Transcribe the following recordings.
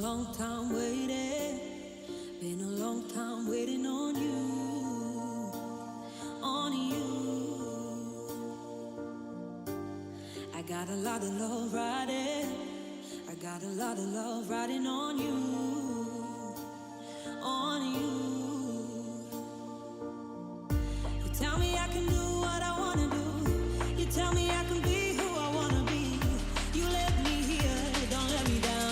long time waiting, been a long time waiting on you, on you. I got a lot of love riding, I got a lot of love riding on you, on you. You tell me I can do what I wanna do, you tell me I can be who I wanna be. You let me here, don't let me down.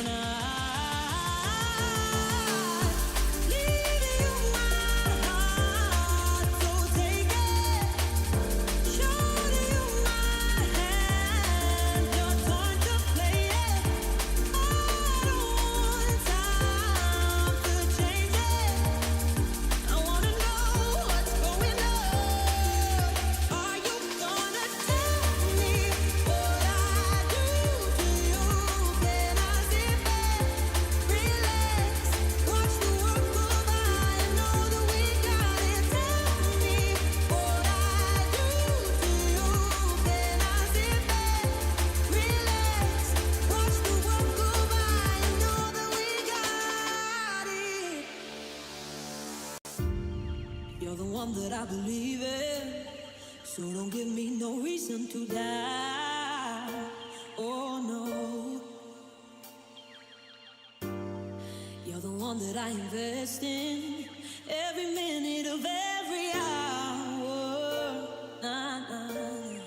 You're the one that I believe in, so don't give me no reason to doubt. Oh no, you're the one that I invest in every minute of every hour. Nah, nah.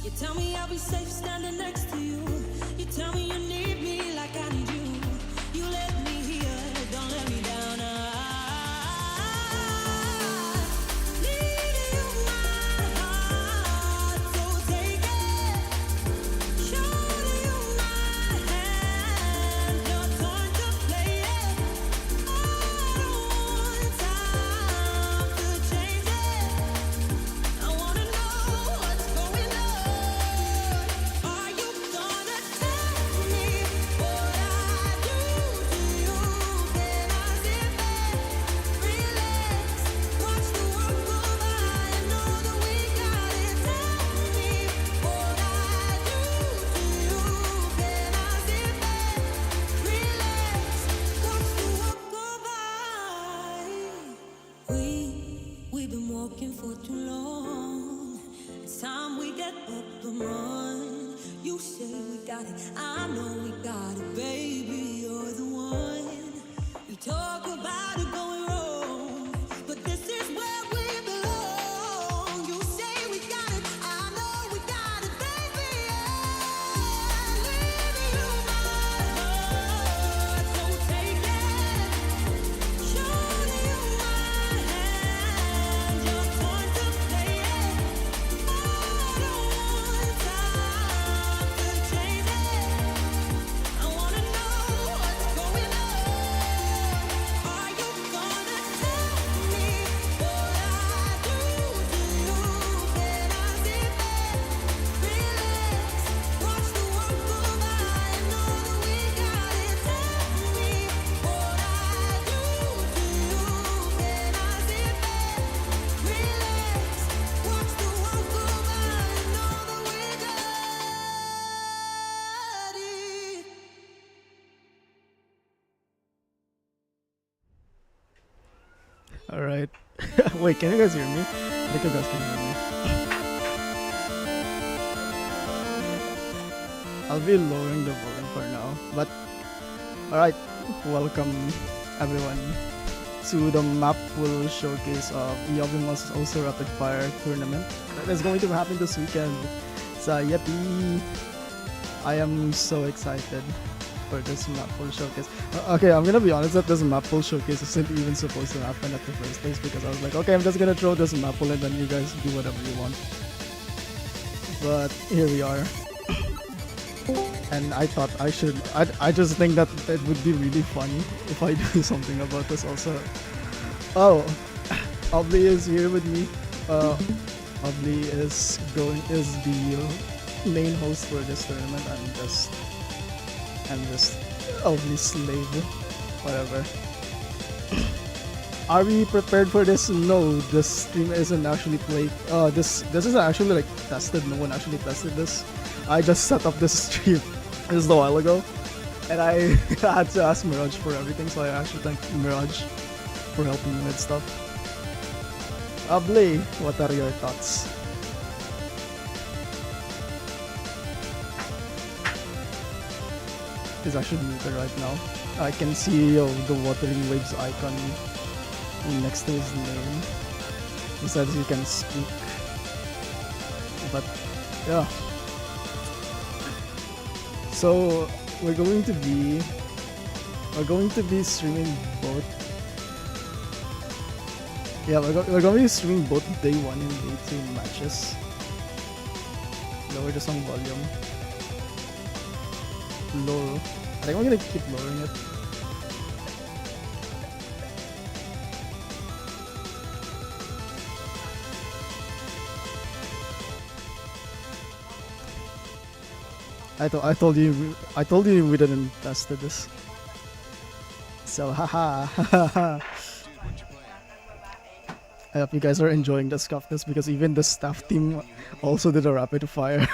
You tell me I'll be safe standing next to you. You tell me you need me like I need you. You let me here, don't let me down. We've been walking for too long. It's time we get up and run. You say we got it, I know we got it, baby. You're the one. We talk about it going wrong, but this is where we belong. You say we got it, I know we got it, baby. Yeah. Leave you my heart, so take it. Surely you my hand, your turn to play it. I don't want time to change it. I wanna know what's going on. Are you gonna tell me what I do to you? Can I sit back, relax, watch the world go by and know that we got it? Tell me what I do to you. Can I sit back, relax, watch the world go by and know that we got it? Alright. Wait, can you guys hear me? I think you guys can hear me. I'll be lowering the volume for now. But alright, welcome everyone to the Mappool showcase of Yobimo's also Rapidfire tournament that is going to happen this weekend. So yippee! I am so excited for this Mappool showcase. Okay, I'm gonna be honest that this Mappool showcase isn't even supposed to happen at the first place because I was like, okay, I'm just gonna throw this Mappool and then you guys do whatever you want. But here we are. And I thought I just think that it would be really funny if I do something about this also. Oh, Obli is here with me. Obli is the main host for this tournament. I'm just Obli's slave, whatever. Are we prepared for this? No, this stream isn't actually played. This isn't actually like tested. No one actually tested this. I just set up this stream just a while ago, and I had to ask Mirage for everything, so I actually thank Mirage for helping me with stuff. Able, what are your thoughts? He's actually muted right now. I can see the watering waves icon next to his name. He says he can speak, but yeah. So we're going to be streaming both. Yeah, we're going to be streaming both day 1 and day 2 matches. Lower the song volume. Low. I think I'm gonna keep lowering it. I told you we didn't test this. So haha. I hope you guys are enjoying the scuffness because even the staff team also did a rapid fire.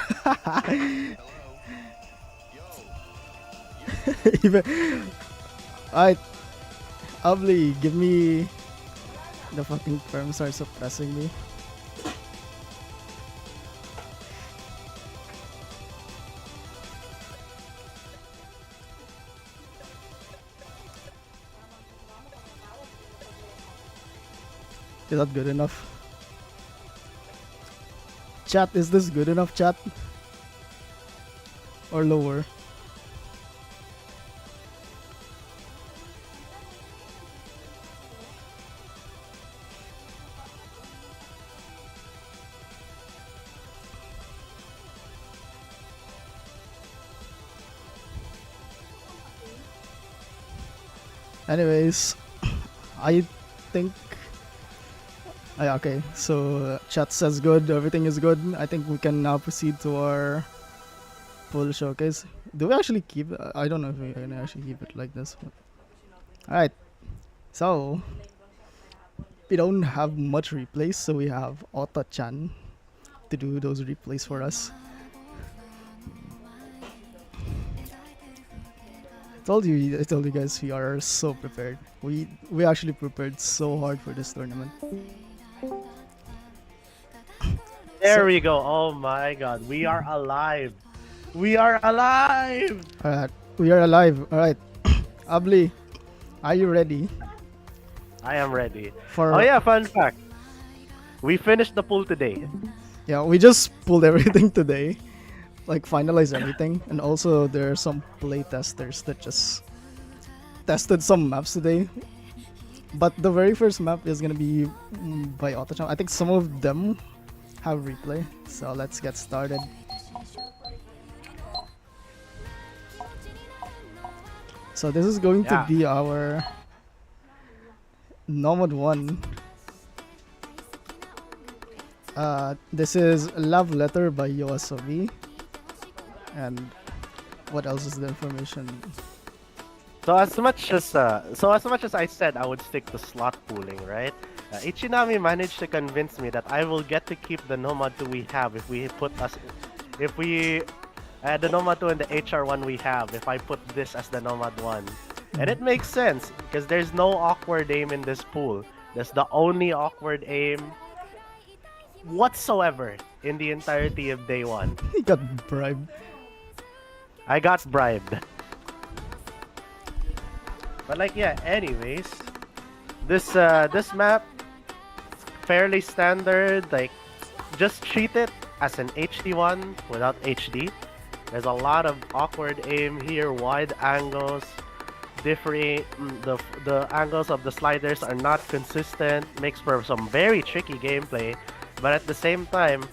Even Obli, give me the fucking perms are suppressing me. Is that good enough? Chat, is this good enough, chat? Or lower? Anyways, I think. Okay, so chat says good, everything is good. I think we can now proceed to our full showcase. Do we actually keep it? I don't know if we can actually keep it like this. Alright, so we don't have much replays, so we have Ota-chan to do those replays for us. I told you guys we are so prepared. We actually prepared so hard for this tournament. There we go. Oh my god. We are alive. We are alive. Alright, we are alive. Alright. Abli, are you ready? I am ready. For Oh yeah, fun fact. We finished the pool today. Yeah, we just pulled everything today. Like finalized everything. And also there are some play testers that just tested some maps today. But the very first map is gonna be by Ota-chan. I think some of them have replay. So let's get started. So this is going to be our Nomad 1. This is Love Letter by Yoasobi. And what else is the information? So as much as I said I would stick to slot pooling, right? Ichinami managed to convince me that I will get to keep the Nomad 2 we have if we the Nomad 2 and the HR1 we have if I put this as the Nomad 1. And it makes sense because there's no awkward aim in this pool. That's the only awkward aim whatsoever in the entirety of day 1. He got bribed. I got bribed. But like yeah, anyways, this map fairly standard, like just treat it as an HD1 without HD. There's a lot of awkward aim here, wide angles, different the angles of the sliders are not consistent, makes for some very tricky gameplay, but at the same time,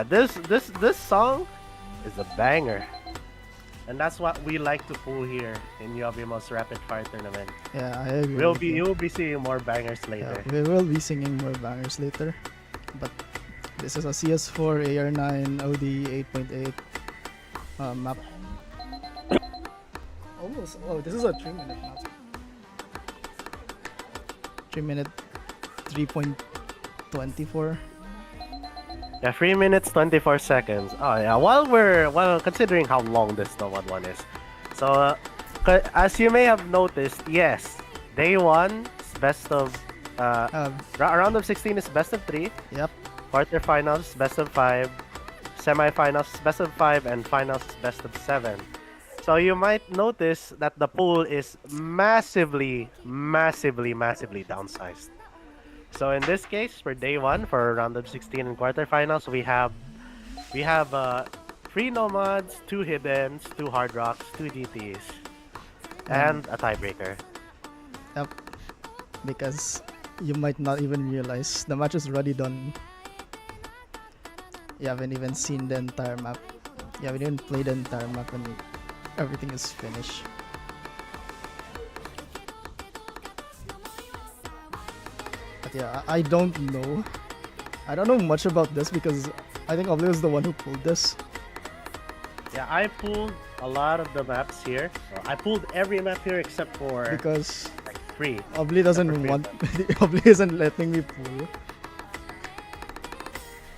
this song is a banger. And that's what we like to pull here in Yobimo's Rapid Fire tournament. Yeah, I agree. You will be seeing more bangers later. Yeah, we will be singing more bangers later. But this is a CS4 AR9 OD 8.8 map. Almost. Oh, this is a 3-minute map. 3-minute 3.24. Yeah, 3 minutes 24 seconds. Oh yeah, while considering how long this Nomad 1 is. So as you may have noticed, yes, day 1 is best of round of 16 is best of 3. Yep. Quarterfinals best of 5. Semifinals best of 5 and finals best of 7. So you might notice that the pool is massively downsized. So in this case, for day 1, for round of 16 and quarterfinals, we have 3 Nomads, 2 Hiddens, 2 Hard Rocks, 2 GTs, and a tiebreaker. Yep. Because you might not even realize the match is already done. You haven't even seen the entire map. You haven't even played the entire map and everything is finished. But yeah, I don't know. I don't know much about this because I think Oblio is the one who pulled this. Yeah, I pulled a lot of the maps here. So I pulled every map here except for Because like 3. Oblio doesn't want. Oblio isn't letting me pull.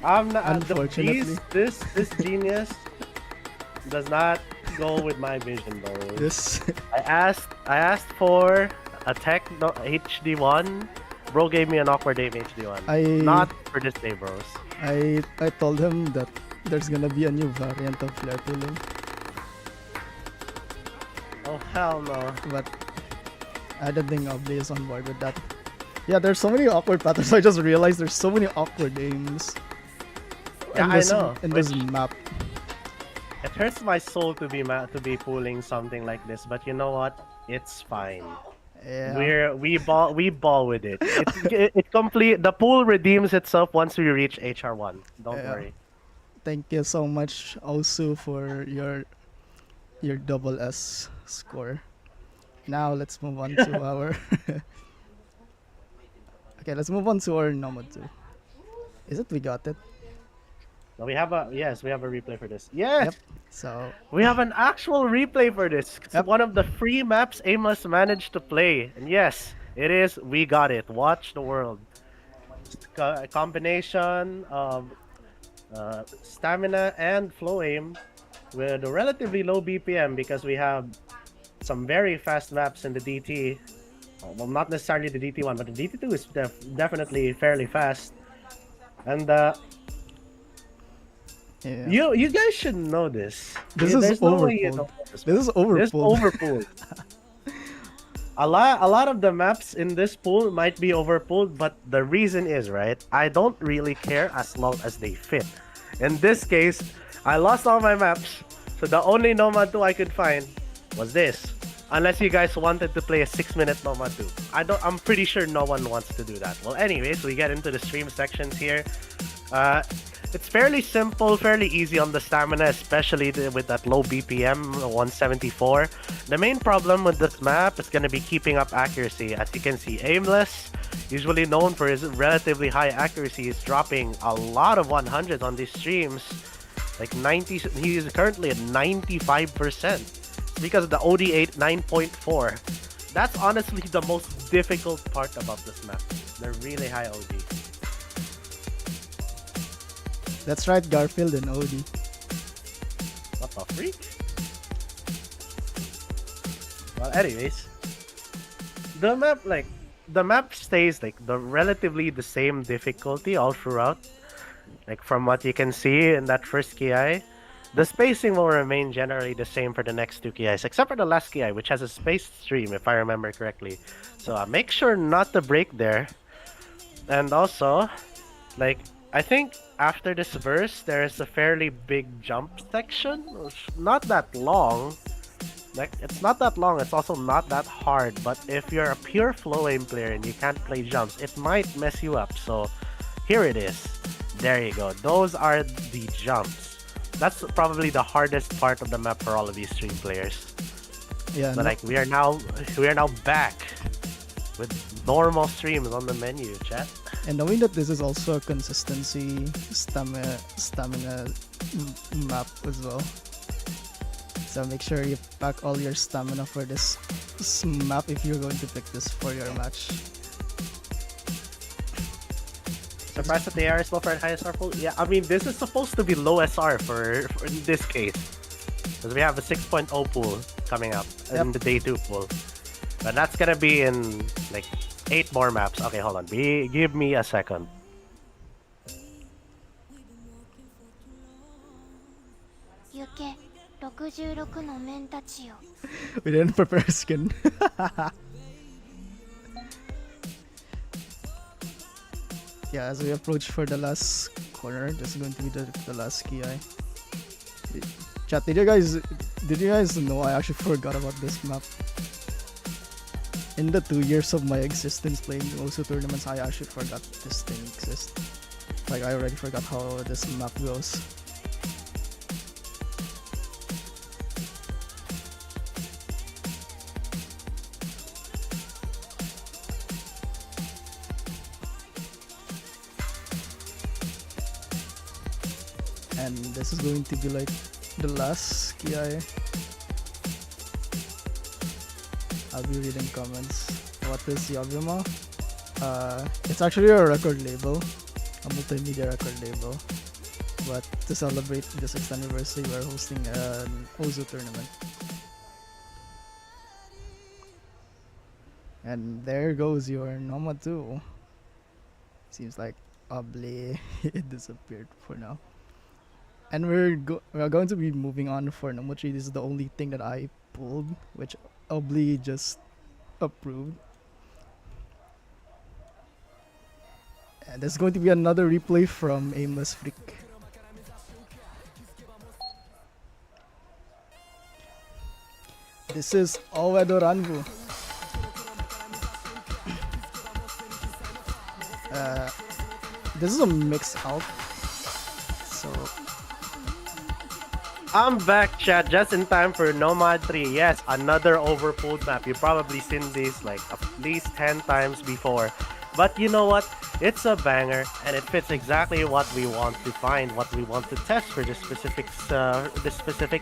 I'm not. Unfortunately. This genius does not go with my vision, though. This. I asked for a tech no, HD1, bro gave me an awkward aim HD1. Not for this day, bros. I told him that there's gonna be a new variant of flare pooling, Oh hell no. but I don't think Obli is on board with that. Yeah, there's so many awkward patterns. I just realized there's so many awkward aims. Yeah, in this, I know. in this map. It hurts my soul to be pulling something like this, but you know what? It's fine. Yeah. We ball with it. It complete the pool redeems itself once we reach HR1. Don't Yeah. worry. Thank you so much, Osu, for your double S score. Now let's move on to our. Okay, let's move on to our Nomad 2. Is it we got it? So we have a replay for this. Yes. Yep. So We have an actual replay for this. It's Yep. one of the free maps Amos managed to play. And yes, it is We Got It. Watch the world. It's a combination of stamina and flow aim with a relatively low BPM because we have some very fast maps in the DT. Well, not necessarily the DT1, but the DT2 is definitely fairly fast. And yeah. you guys should know this. This is There's no way you overpulled. don't know this. This is This overpulled. overpulled. A lot of the maps in this pool might be overpulled, but the reason is, right, I don't really care as long as they fit. In this case, I lost all my maps, so the only Nomad 2 I could find was this. Unless you guys wanted to play a 6-minute Nomad 2. I'm pretty sure no one wants to do that. Well, anyways, we get into the stream sections here. It's fairly simple, fairly easy on the stamina, especially with that low BPM, 174. The main problem with this map is going to be keeping up accuracy. As you can see, Aimless, usually known for his relatively high accuracy, is dropping a lot of 100s on these streams. Like 90, he is currently at 95%. It's because of the OD8 9.4. That's honestly the most difficult part about this map. The really high OD. That's right, Garfield and Odie. What the freak? Well, anyways, the map stays like relatively the same difficulty all throughout. Like from what you can see in that first KI, the spacing will remain generally the same for the next two KIs, except for the last KI, which has a spaced stream, if I remember correctly. So make sure not to break there. And also, like, I think after this verse, there is a fairly big jump section. It's not that long. Like, it's not that long, it's also not that hard, but if you're a pure flow aim player and you can't play jumps, it might mess you up. So, here it is. There you go. Those are the jumps. That's probably the hardest part of the map for all of these stream players. Yeah. So, like, we are now back with normal streams on the menu, chat. And knowing that this is also a consistency stamina map as well. So make sure you pack all your stamina for this map if you're going to pick this for your match. Surprised that the AR is low for high SR pool? Yeah, I mean, this is supposed to be low SR for in this case. Because we have a 6.0 pool coming up in the day 2 pool. But that's gonna be in like 8 more maps. Okay, hold on. Give me a second. We didn't prepare skin. Yeah, as we approach for the last corner, this is going to be the last key eye. Chat, did you guys know I actually forgot about this map? In the 2 years of my existence playing also tournaments, I actually forgot this thing exists. Like, I already forgot how this map goes. And this is going to be like the last KI. I'll be reading comments. What is Yobimo? It's actually a record label, a multimedia record label. But to celebrate the 6th anniversary, we're hosting an Ozu tournament. And there goes your Noma 2. Seems like Obli it disappeared for now. And we're going to be moving on for Noma 3. This is the only thing that I pulled, which Obli just approved. And there's going to be another replay from Aimless Freak. This is Owedo Ranbu. This is a mix out. So I'm back, chat, just in time for Nomad 3. Yes, another overpulled map. You've probably seen these like at least 10 times before. But you know what? It's a banger, and it fits exactly what we want to find, what we want to test for this specific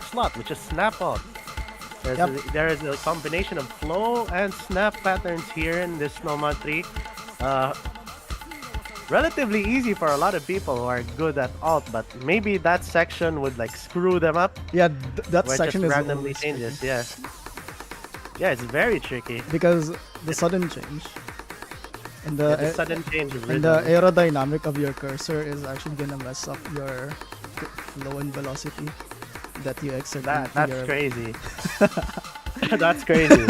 slot, which is snap on. There is a combination of flow and snap patterns here in this Nomad 3. Relatively easy for a lot of people who are good at alt, but maybe that section would like screw them up. yeah, that Where it section just is randomly always changes. tricky. Yeah, yeah, it's very tricky. Because the sudden change and the, The sudden change of and the rhythm. aerodynamic of your cursor is actually gonna mess up your flow and velocity that you exert. into That's your... crazy. That's crazy.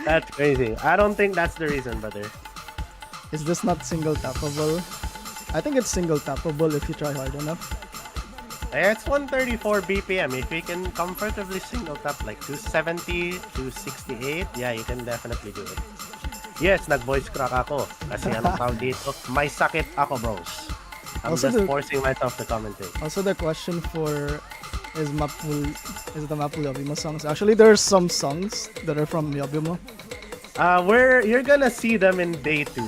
That's crazy. I don't think that's the reason, brother. Is this not single tappable? I think it's single tappable if you try hard enough. It's 134 BPM. If you can comfortably single tap like 270, 268, yeah, you can definitely do it. Yes, nag-voice crack ako. Kasi anong tawag dito? May sakit ako, bros. I'm Also just the- forcing myself to commentate. Also, the question for is the Mappool Yobimo songs? Actually, there are some songs that are from Yobimo. You're gonna see them in day 2.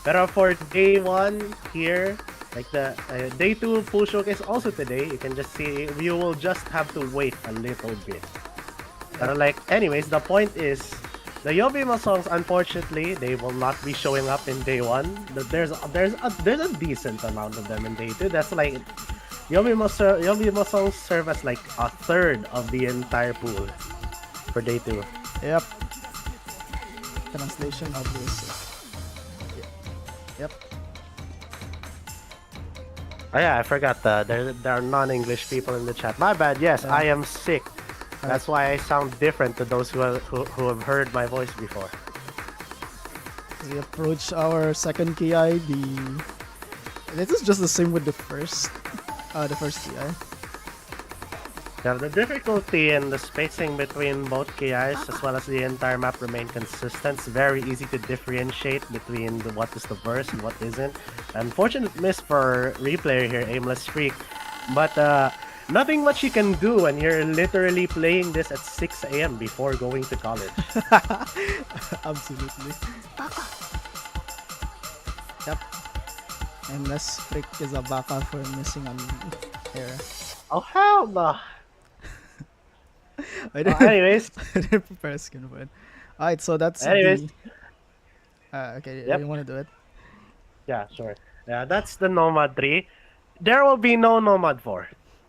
Pero for day 1 here, like the day 2 full showcase also today, you can just see, you will just have to wait a little bit. But like, anyways, the point is, the Yobimo songs, unfortunately, they will not be showing up in day 1. But there's a decent amount of them in day 2. That's like, Yobimo songs serve as like a third of the entire pool for day 2. Yep. Translation of this. Yep. Oh yeah, I forgot there are non-English people in the chat. My bad. Yes, I am sick. That's why I sound different to those who have heard my voice before. As we approach our second KI, this is just the same with the first KI. Yeah, the difficulty and the spacing between both KIs as well as the entire map remain consistent. It's very easy to differentiate between what is the verse and what isn't. Unfortunate miss for replayer here, Aimless Freak. But nothing much you can do when you're literally playing this at 6 a.m. before going to college. Absolutely. Yep. Aimless Freak is a baka for missing on air. Oh hell no! I Anyways, didn't prepare a skin for it. Alright, so that's Anyways. okay, Yep. you want to do it? yeah, sure. Yeah, that's the Nomad 3. There will be no Nomad 4.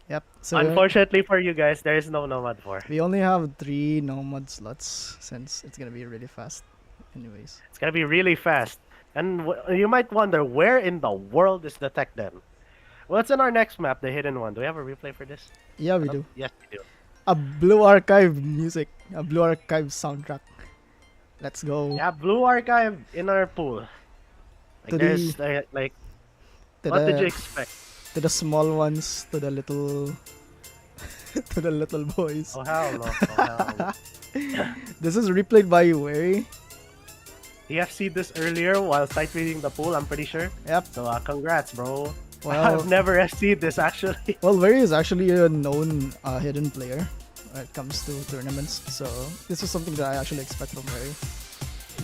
Yep. So Unfortunately for you guys, there is no Nomad 4. we only have 3 nomad slots since it's gonna be really fast. Anyways. It's gonna be really fast. And you might wonder, where in the world is the tech then? Well, it's in our next map, the hidden one. Do we have a replay for this? Yeah, we do. Yes, we do. A Blue Archive music, a Blue Archive soundtrack. Let's go. Yeah, Blue Archive in our pool. Like, To there's, the- like, To what did the- you expect? To the small ones, to the little, to the little boys. Oh, hell no. Oh, hell no. This is replayed by Wary. TFC this earlier while sight reading the pool, I'm pretty sure. Yep. So, congrats, bro. Well, I've never SC'd this, actually. well, Wary is actually a known hidden player when it comes to tournaments. So this is something that I actually expect from Wary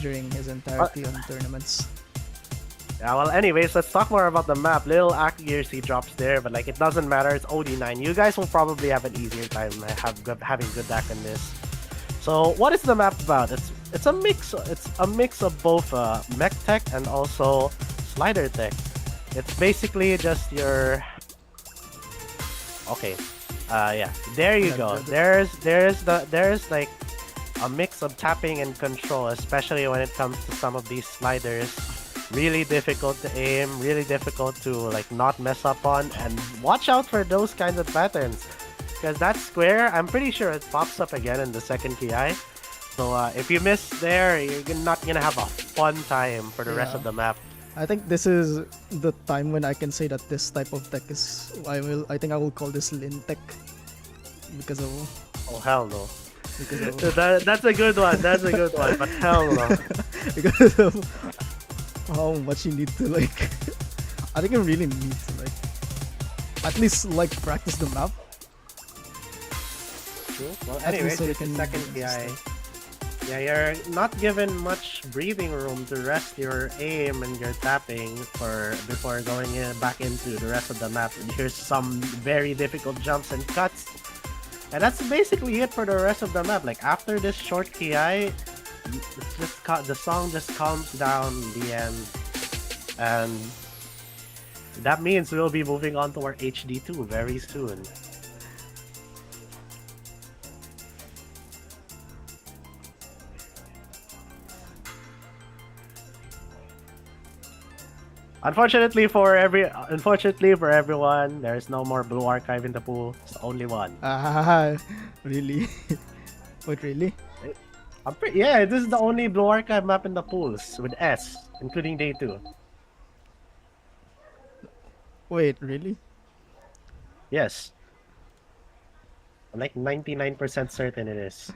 during his entirety on tournaments. Yeah, well, anyways, let's talk more about the map. Little accuracy drops there, but like it doesn't matter. It's OD9. You guys will probably have an easier time having good deck in this. So, what is the map about? It's a mix. It's a mix of both mech tech and also slider tech. It's basically just your. Okay. Yeah. There you go. There's like a mix of tapping and control, especially when it comes to some of these sliders. Really difficult to aim, really difficult to like not mess up on, and watch out for those kinds of patterns. Because that square, I'm pretty sure it pops up again in the second KI. So if you miss there, you're not gonna have a fun time for the rest Yeah. of the map. I think this is the time when I can say that this type of tech is. I think I will call this Lin tech because of Oh hell no. because of That's a good one. That's a good one. But hell no. because of how much you need to like. I think you really need to like at least like practice the map. True. Well, At anyways, least so you it's the can second just, PI. Yeah, you're not given much breathing room to rest your aim and your tapping before going back into the rest of the map. And here's some very difficult jumps and cuts. And that's basically it for the rest of the map. Like after this short KI, the song just calms down in the end. And that means we'll be moving on to our HD2 very soon. Unfortunately for everyone, there's no more blue archive in the pool. It's only one. Really? Wait, really? Yeah, this is the only blue archive map in the pools with S, including day 2. Wait, really? Yes. I'm like 99% certain it is.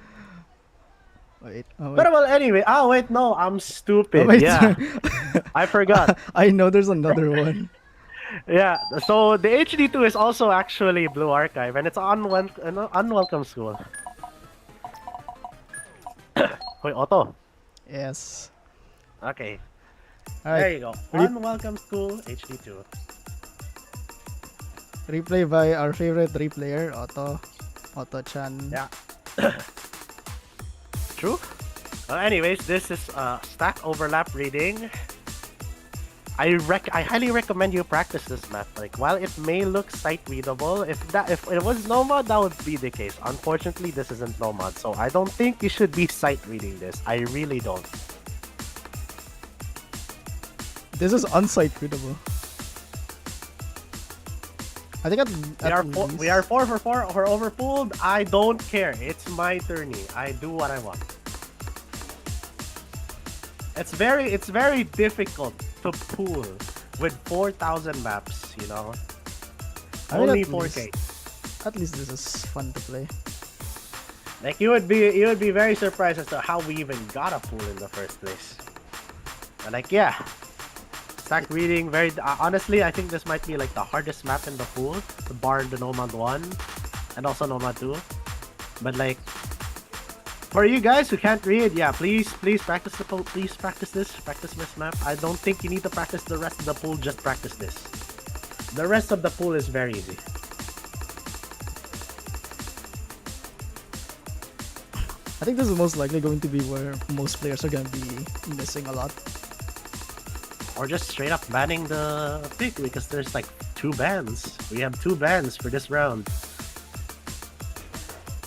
Wait. Oh, wait. But well, anyway. Oh wait, no, I'm stupid. Oh, wait. Yeah, I forgot. I know there's another one. Yeah, so the HD2 is also actually blue archive, and it's an unwelcome school. Wait, Otto. Yes. Okay. Alright. There you go. Unwelcome school HD2. Replay by our favorite replayer, Otto-chan. Yeah. True. Anyways, this is stack overlap reading. I highly recommend you practice this map. Like, while it may look sight readable, if it was Nomad, that would be the case. Unfortunately, this isn't Nomad, so I don't think you should be sight reading this. I really don't. This is unsight readable. I think We are 4 for 4. We're overpooled. I don't care. It's my tourney. I do what I want. It's very difficult to pool with 4,000 maps. You know, I mean, only at 4K. At least this is fun to play. Like you would be very surprised as to how we even got a pool in the first place. And like yeah. Stack reading, very honestly, I think this might be like the hardest map in the pool, bar the Nomad 1 and also Nomad 2. But like, for you guys who can't read, yeah, please practice the pool. Please practice this map. I don't think you need to practice the rest of the pool. Just practice this. The rest of the pool is very easy. I think this is most likely going to be where most players are going to be missing a lot. Or just straight up banning the pick because there's like 2 bans. We have 2 bans for this round.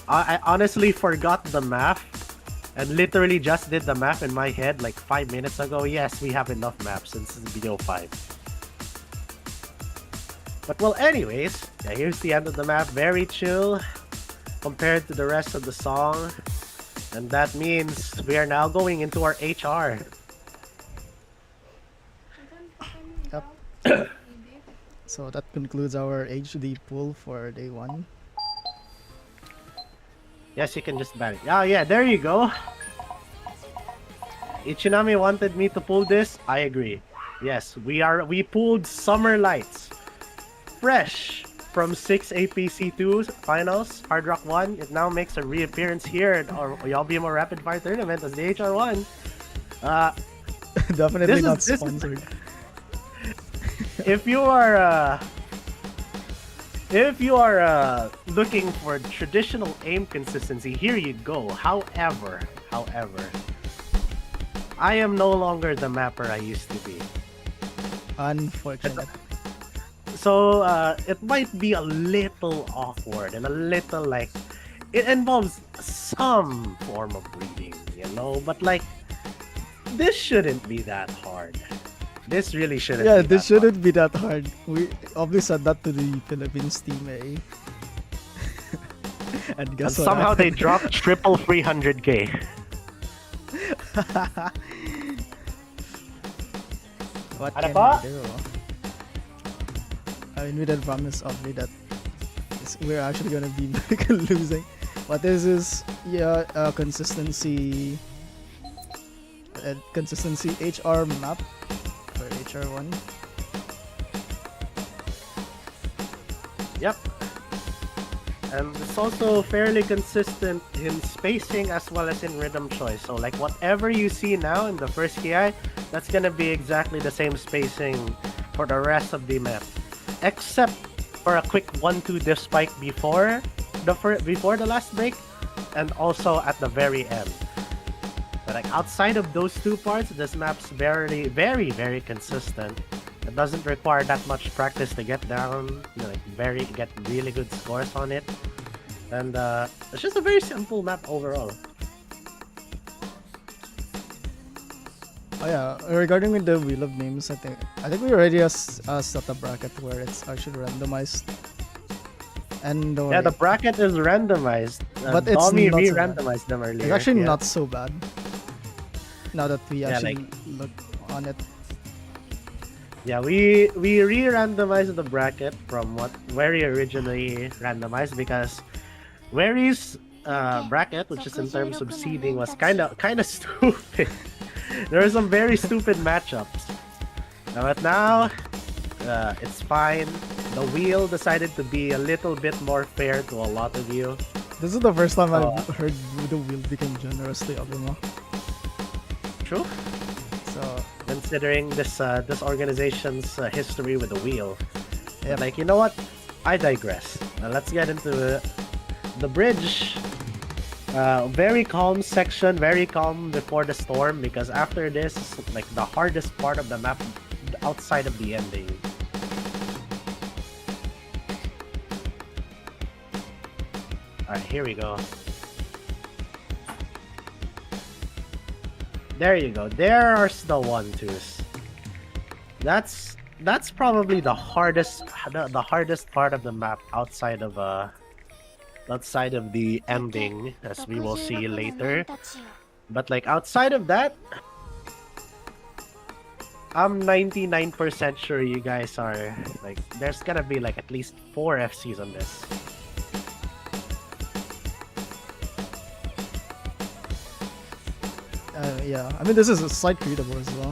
I honestly forgot the math and literally just did the math in my head like 5 minutes ago. Yes, we have enough maps since it's BO5. But well, anyways, yeah, here's the end of the map. Very chill compared to the rest of the song. And that means we are now going into our HR. So that concludes our HD pool for day 1. Yes, you can just ban it. Oh yeah, there you go. Ichinami wanted me to pull this. I agree. Yes, we pulled Summer Lights. Fresh from 6 APC2 finals, Hard Rock 1. It now makes a reappearance here at our Yobimo Rapidfire tournament as the HR1. Definitely not this is- sponsored. If you are looking for traditional aim consistency, here you go. However, I am no longer the mapper I used to be. Unfortunate. So it might be a little awkward and a little like it involves some form of breeding, you know, but like this shouldn't be that hard. This really shouldn't Yeah, be this that hard. shouldn't be that hard. We obviously said that to the Philippines team, eh? And And guess what somehow they happened? dropped triple 300k. What Ano can pa? we do? I mean, we did promise Obvi that we're actually gonna be losing. But this is consistency. Consistency HR map for HR1. Yep. And it's also fairly consistent in spacing as well as in rhythm choice. So like whatever you see now in the first KI, that's gonna be exactly the same spacing for the rest of the map. Except for a quick 1-2 diff spike before the last break and also at the very end. But like outside of those two parts, this map's very, very, very consistent. It doesn't require that much practice to get down, you know, like get really good scores on it. And it's just a very simple map overall. Oh yeah, regarding with the Wheel of Names, I think we already set a bracket where it's actually randomized. And Yeah, the bracket is randomized. But it's Tommy not so bad. re-randomized them earlier. it's actually yeah. not so bad. Now that we Yeah, actually look on it. Yeah, we re-randomized the bracket from where he originally randomized because Wary's bracket, which is in terms of seeding, was kind of stupid. There were some very stupid matchups. But now, it's fine. The wheel decided to be a little bit more fair to a lot of you. This is the first time I've heard the wheel become generously Yobimo. True. So Considering this organization's history with the wheel. Yep. But like, you know what? I digress. Let's get into the bridge. Very calm section, very calm before the storm because after this, like the hardest part of the map outside of the ending. Alright, here we go. There you go. There's the 1-2s. That's probably the hardest part of the map outside of the ending, as we will see later. But like outside of that, I'm 99% sure you guys are like there's gonna be like at least 4 FCs on this. yeah, I mean this is a slight readable as well.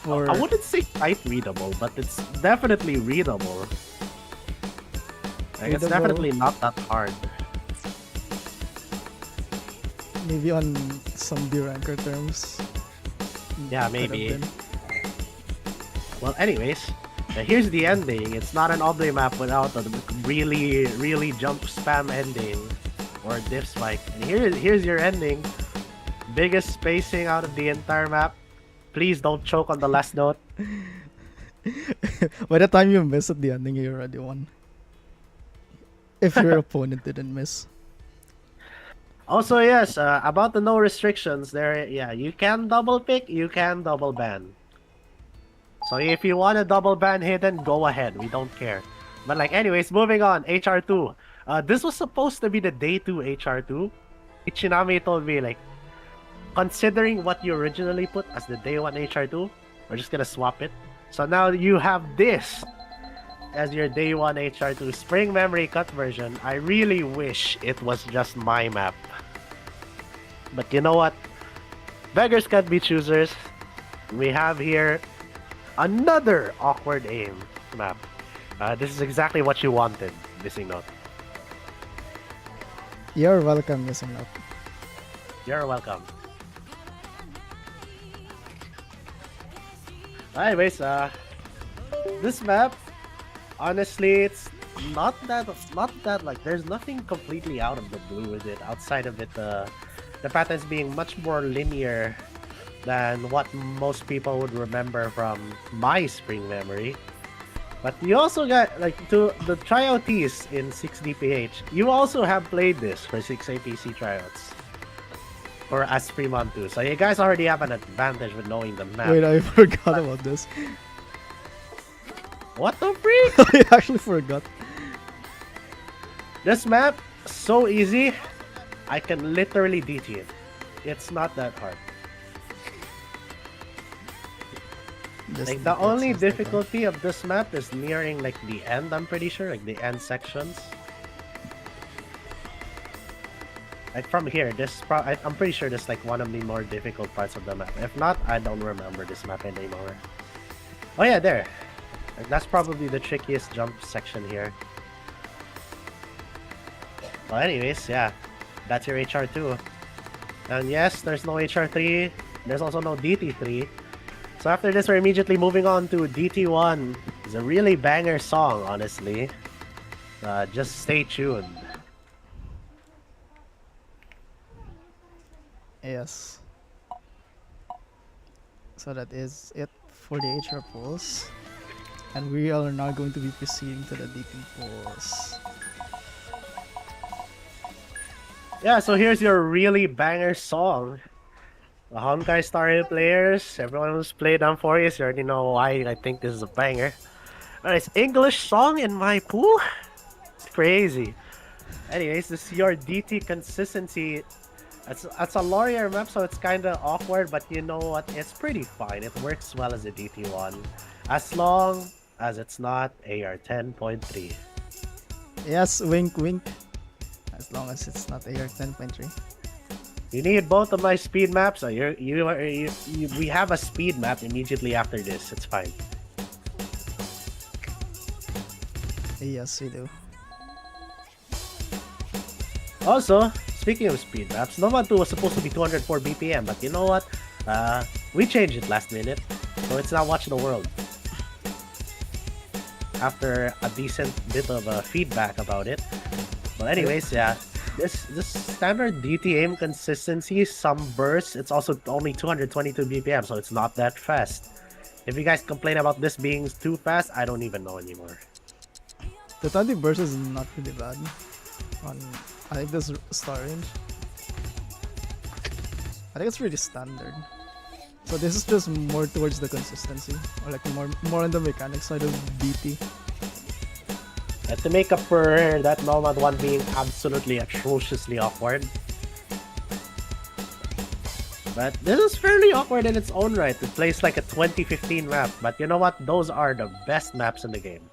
For I wouldn't say sight readable, but it's definitely readable. Like, it's Readable. definitely not that hard. maybe on some B-ranker terms. Yeah, could have maybe. been. Well, anyways, here's the ending. It's not an ugly map without a really, really jump spam ending or diff spike. And here's your ending. Biggest spacing out of the entire map. Please don't choke on the last note. By the time you miss at the ending, you already won. If your opponent didn't miss. Also, yes, about the no restrictions, there, yeah, you can double pick, you can double ban. So if you want a double ban hidden, go ahead, we don't care. But like, anyways, moving on, HR2. This was supposed to be the day 2 HR2. Ichinami told me, like, considering what you originally put as the day 1 HR2, we're just gonna swap it. So now you have this as your day 1 HR2 Spring Memory Cut version. I really wish it was just my map. But you know what? Beggars can't be choosers. We have here another awkward aim map. This is exactly what you wanted, Missing Note. You're welcome, Missing Note. You're welcome. Anyways, this map, honestly, it's not that like there's nothing completely out of the blue with it. Outside of it, the patterns being much more linear than what most people would remember from my Spring Memory. But you also got, like, to the tryouties in 6DPH, you also have played this for 6APC tryouts. For as Fremont too. So you guys already have an advantage with knowing the map. Wait, I forgot about this. What the freak? I actually forgot. This map, so easy, I can literally DT it. It's not that hard. Like, the only difficulty of this map is nearing, like, the end, I'm pretty sure. Like, the end sections. Like, from here, I'm pretty sure this is, like, one of the more difficult parts of the map. If not, I don't remember this map anymore. Oh yeah, there. Like, that's probably the trickiest jump section here. Well, anyways, yeah. That's your HR2. And yes, there's no HR3. There's also no DT3. So after this, we're immediately moving on to DT1. It's a really banger song, honestly. Just stay tuned. Yes. So that is it for the HR pools. And we are now going to be proceeding to the DT pools. Yeah, so here's your really banger song. The Honkai Star Rail players, everyone who's played Amphoreus, you already know why I think this is a banger. Alright, it's English song in my pool? It's crazy. Anyways, this is your DT consistency. It's a Laurier map, so it's kinda awkward, but you know what? It's pretty fine. It works well as a DT1. As long as it's not AR 10.3. Yes, wink wink. As long as it's not AR 10.3. You need both of my speed maps. So we have a speed map immediately after this. It's fine. Yes, we do. Also, speaking of speed maps, Nova 2 was supposed to be 204 BPM, but you know what? We changed it last minute, so it's now Watch the World. After a decent bit of feedback about it. But anyways, yeah. This standard DT aim consistency, some bursts, it's also only 222 BPM, so it's not that fast. If you guys complain about this being too fast, I don't even know anymore. The 20 burst is not really bad. I think this star range. I think it's pretty standard. So this is just more towards the consistency, or like more on the mechanics side of DT. And to make up for that Nomad one being absolutely atrociously awkward. But this is fairly awkward in its own right. It plays like a 2015 map, but you know what? Those are the best maps in the game.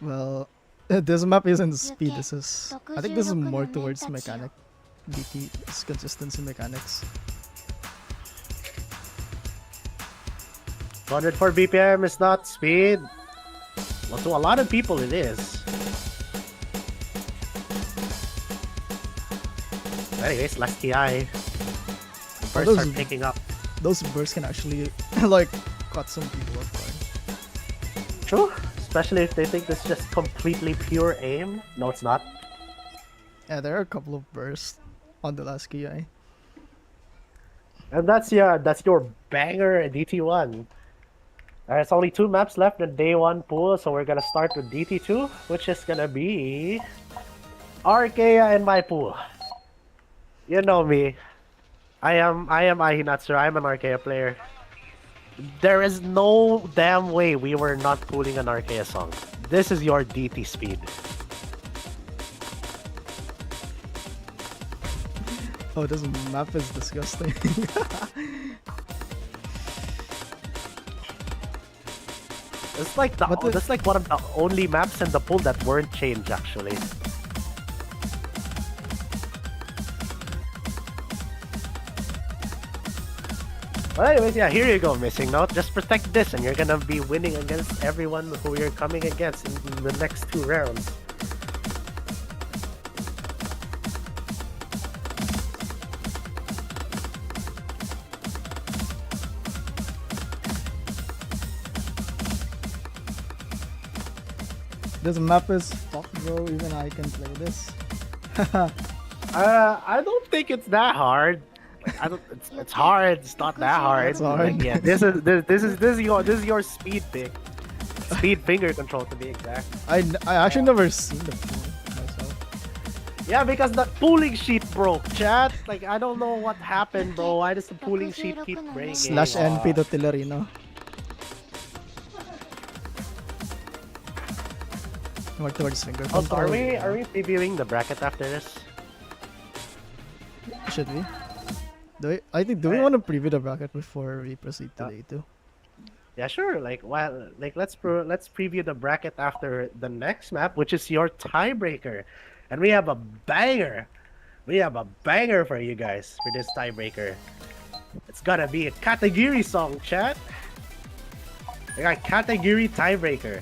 Well, this map isn't speed. I think this is more towards mechanic. DT is consistency mechanics. 204 BPM is not speed. Well, to a lot of people it is. Anyways, last TI. The bursts are picking up. Those bursts can actually like cut some people off guard. True, especially if they think this is just completely pure aim. No, it's not. Yeah, there are a couple of bursts on the last KI. And that's your banger DT1. It's only 2 maps left in day 1 pool, so we're gonna start with DT2, which is gonna be Archaea in my pool. You know me. I am Ahinatsu. I'm an Archaea player. There is no damn way we were not pulling an Archaea song. This is your DT speed. Oh, this map is disgusting. It's like that's like one of the only maps in the pool that weren't changed actually. Well, anyways, yeah, here you go, Missing Note. Just protect this and you're gonna be winning against everyone who you're coming against in the next 2 rounds. This map is fucked, bro. Even I can play this. I don't think it's that hard. Like, it's hard. It's not that hard. It's hard. Like, yeah, this is your speed pick. speed finger control to be exact. I actually never seen the pool myself. Yeah, because the pooling sheet broke, chat. Like, I don't know what happened, bro. Why does the pooling sheet keep breaking? Slash NP to Tilerino. More towards finger Also, control. are we previewing the bracket after this? Should we? Do we want to preview the bracket before we proceed to day 2? Yeah, sure. Like, well, like let's preview the bracket after the next map, which is your tiebreaker, and we have a banger. We have a banger for you guys for this tiebreaker. It's gonna be a category song, chat. We got category tiebreaker.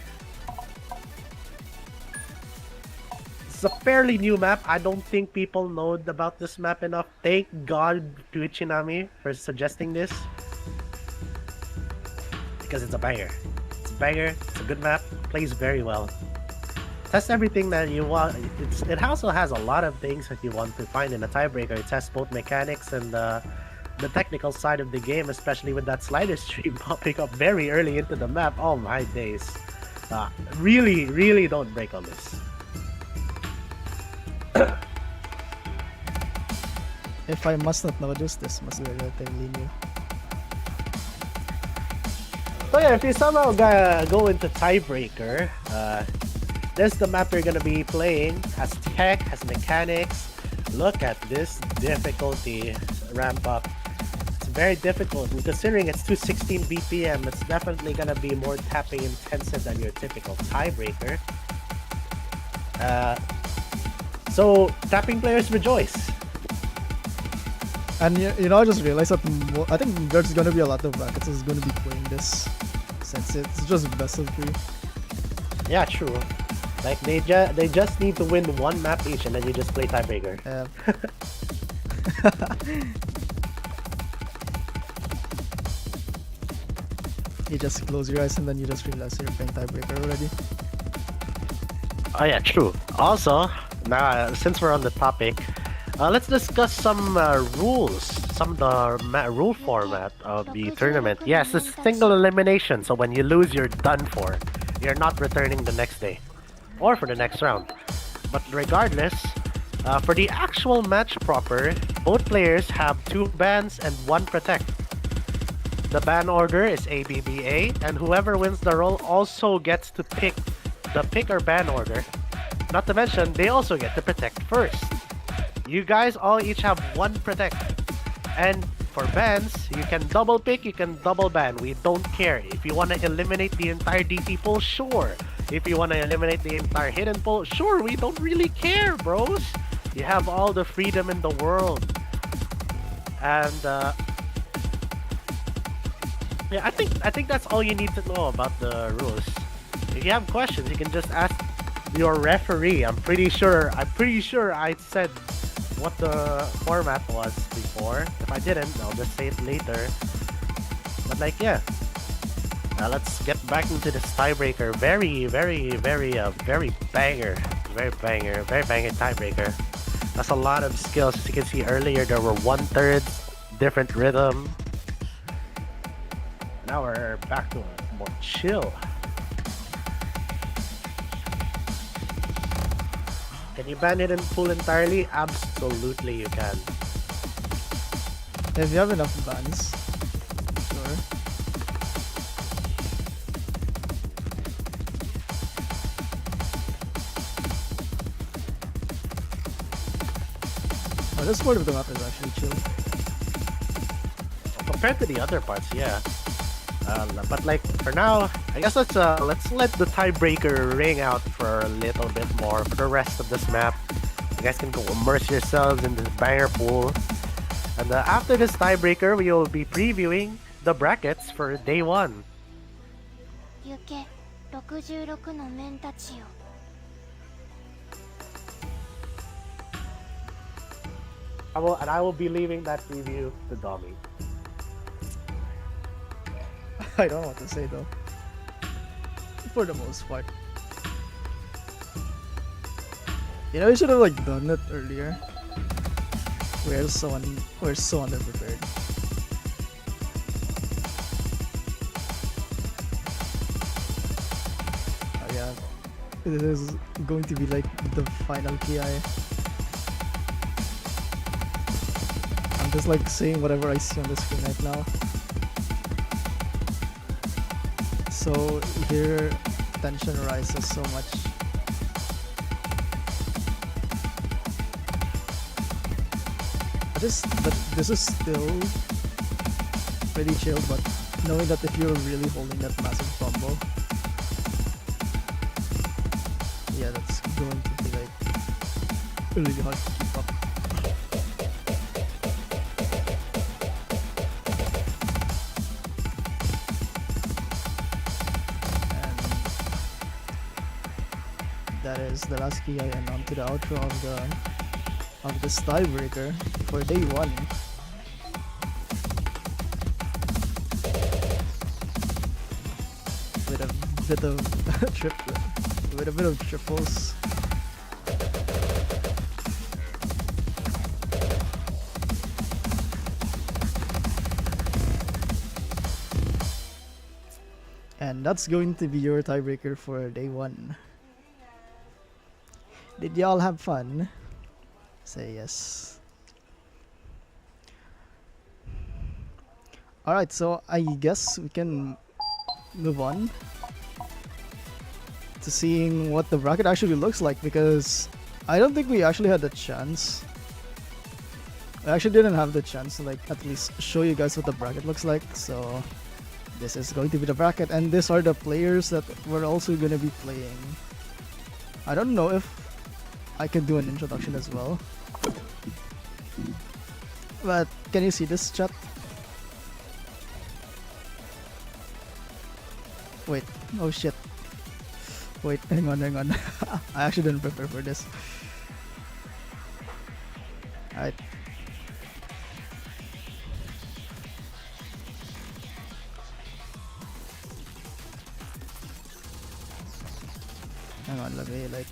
It's a fairly new map. I don't think people know about this map enough. Thank God to Ichinami for suggesting this. Because it's a banger. It's a banger. It's a good map. Plays very well. Test everything that you want. It also has a lot of things that you want to find in a tiebreaker. It tests both mechanics and the technical side of the game, especially with that slider stream popping up very early into the map. Oh my days. Really, really don't break on this. If I must not know this must be relatively new. So yeah, if you somehow go into tiebreaker, this is the map you're gonna be playing. Has tech, has mechanics. Look at this difficulty ramp up. It's very difficult, and considering it's 216 BPM, it's definitely gonna be more tapping intensive than your typical tiebreaker. So tapping players rejoice. And you know, I just realized that I think there's gonna be a lot of brackets who's gonna be playing this, since it's just best of 3. Yeah, true. Like they just need to win one map each, and then you just play tiebreaker. You just close your eyes and then you just realize you're playing tiebreaker already. Oh yeah, true. Also, now since we're on the topic, let's discuss some rules, some of the rule format of the tournament. Yes, it's single elimination, so when you lose, you're done for. You're not returning the next day, or for the next round. But regardless, for the actual match proper, both players have 2 bans and 1 protect. The ban order is ABBA, and whoever wins the roll also gets to pick the pick or ban order. Not to mention, they also get to protect first. You guys all each have 1 protect. And for bans, you can double pick, you can double ban. We don't care. If you want to eliminate the entire DT pool, sure. If you want to eliminate the entire hidden pool, sure. We don't really care, bros. You have all the freedom in the world. And yeah, I think that's all you need to know about the rules. If you have questions, you can just ask your referee. I'm pretty sure I said what the format was before. If I didn't, I'll just say it later. But like, yeah. Now let's get back into this tiebreaker. Very banger tiebreaker. That's a lot of skills. As you can see earlier, there were 1/3 different rhythm. Now we're back to a more chill. Can you ban hidden pool entirely? Absolutely you can. If you have enough bans, sure. Oh, this part of the map is actually chill. Compared to the other parts, yeah. But like for now, I guess let's let the tiebreaker ring out for a little bit more for the rest of this map. You guys can go immerse yourselves in this banger pool. And after this tiebreaker, we will be previewing the brackets for day 1. I will be leaving that preview to Domi. I don't know what to say though. For the most part. You know, we should have like done it earlier. We're so underprepared. this is going to be like the final KI. I'm just like saying whatever I see on the screen right now. So here tension rises so much. But this is still pretty chill, but knowing that if you're really holding that massive combo, yeah, that's going to be like really hard to keep up. And that is the last key, and on to the outro of this tiebreaker for day 1. With a bit of with a bit of triples. And that's going to be your tiebreaker for day 1. Did y'all have fun? Say yes. Alright, so I guess we can move on to seeing what the bracket actually looks like, because I don't think we actually had the chance. I actually didn't have the chance to like at least show you guys what the bracket looks like. So this is going to be the bracket, and these are the players that we're also going to be playing. I don't know if I can do an introduction as well, but can you see this, chat? Wait, oh shit. Wait, hang on. I actually didn't prepare for this. Alright. Hang on, let me like...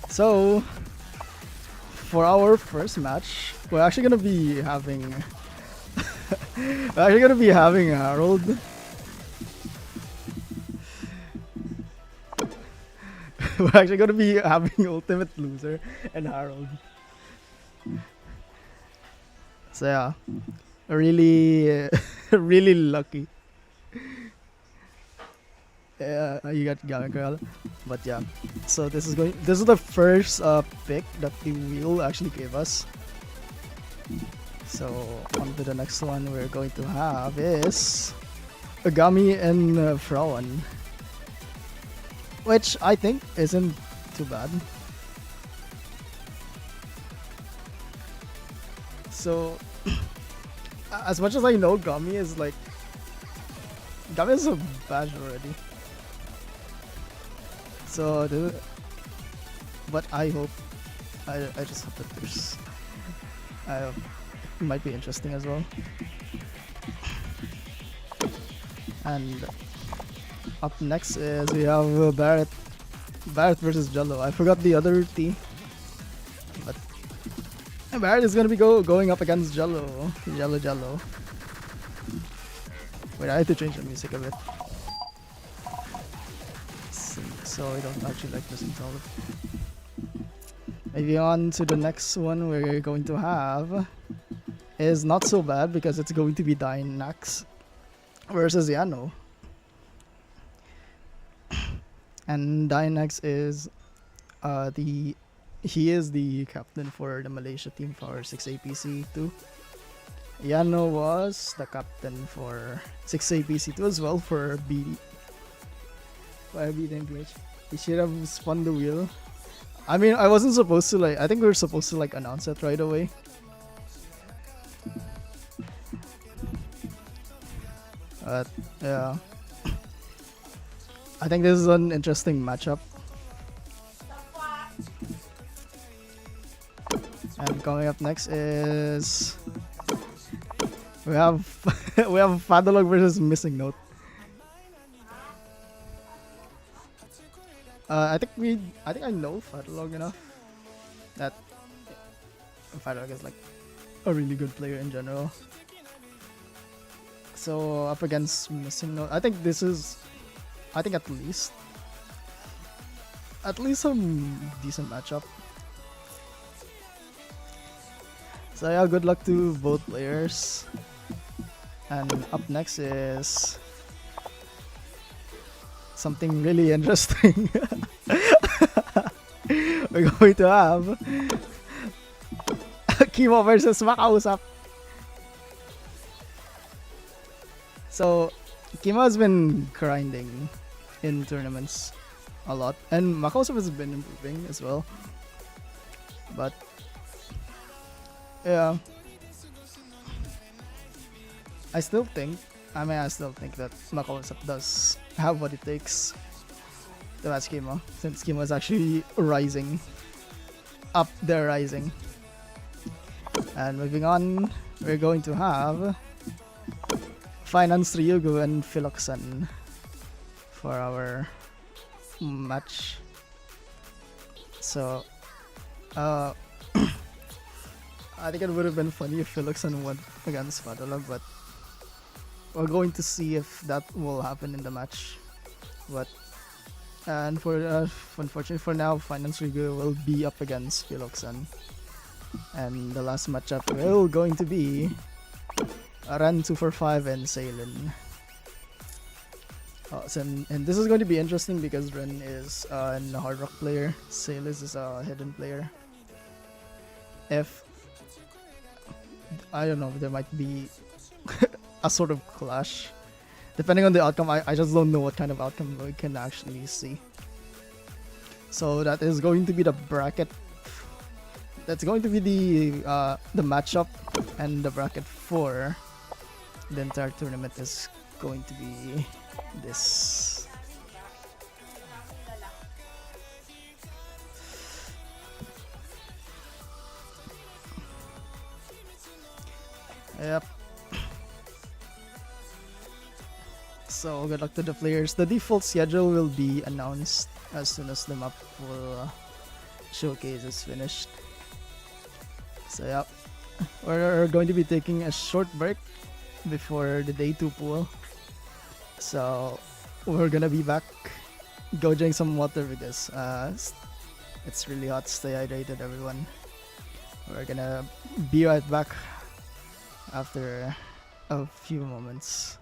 So, for our first match, we're actually gonna be having... Harold. We're actually gonna be having Ultimate Loser and Harold. So yeah, really, really lucky. Yeah, you got Gamma Girl, but yeah. So this is the first pick that the wheel actually gave us. So on to the next one we're going to have is Agami and Frauen, which I think isn't too bad. So as much as I know, Gami is a badge already. So but I hope I just hope that there's might be interesting as well. And up next is we have Barrett versus Jello. I forgot the other T, but Barrett is gonna be going up against Jello. Jello. Wait, I have to change the music a bit so I don't actually like listen to all of it. Maybe on to the next one we're going to have is not so bad, because it's going to be Dynax versus Yano. And Dynax is he is the captain for the Malaysia team for 6APC2. Yano was the captain for 6APC2 as well for BD. For BD English. He should have spun the wheel. I mean, I wasn't supposed to I think we were supposed to announce it right away. But yeah, I think this is an interesting matchup. And coming up next is we have Fadalog versus Missing Note. I think I know Fadalog enough that Fadalog is a really good player in general. So up against Missing Note, I think at least at least some decent matchup. So yeah, good luck to both players. And up next is something really interesting. We're going to have Kimo versus Makausap. So Kimo has been grinding in tournaments a lot, and Makausap has been improving as well. But yeah, I still think that Makausap does have what it takes to match Kimo, since Kimo is actually rising. Up there rising. And moving on, we're going to have Finance Ryugu and Philoxan for our match. So, I think it would have been funny if Philoxan won against Padula, but we're going to see if that will happen in the match. But and for unfortunately for now, Finance Ryugu will be up against Philoxan. And the last matchup will going to be Ran 245 and Sailin. And this is going to be interesting because Ren is a hard rock player, Sailin is a hidden player. If I don't know, there might be a sort of clash. Depending on the outcome, I just don't know what kind of outcome we can actually see. So that is going to be the bracket. That's going to be the matchup, and the bracket for the entire tournament is going to be this. Yep. So good luck to the players. The default schedule will be announced as soon as the Mappool showcase is finished. So yeah, we're going to be taking a short break before the day 2 pool. So we're gonna be back. Go drink some water because it's really hot. Stay hydrated, everyone. We're gonna be right back after a few moments.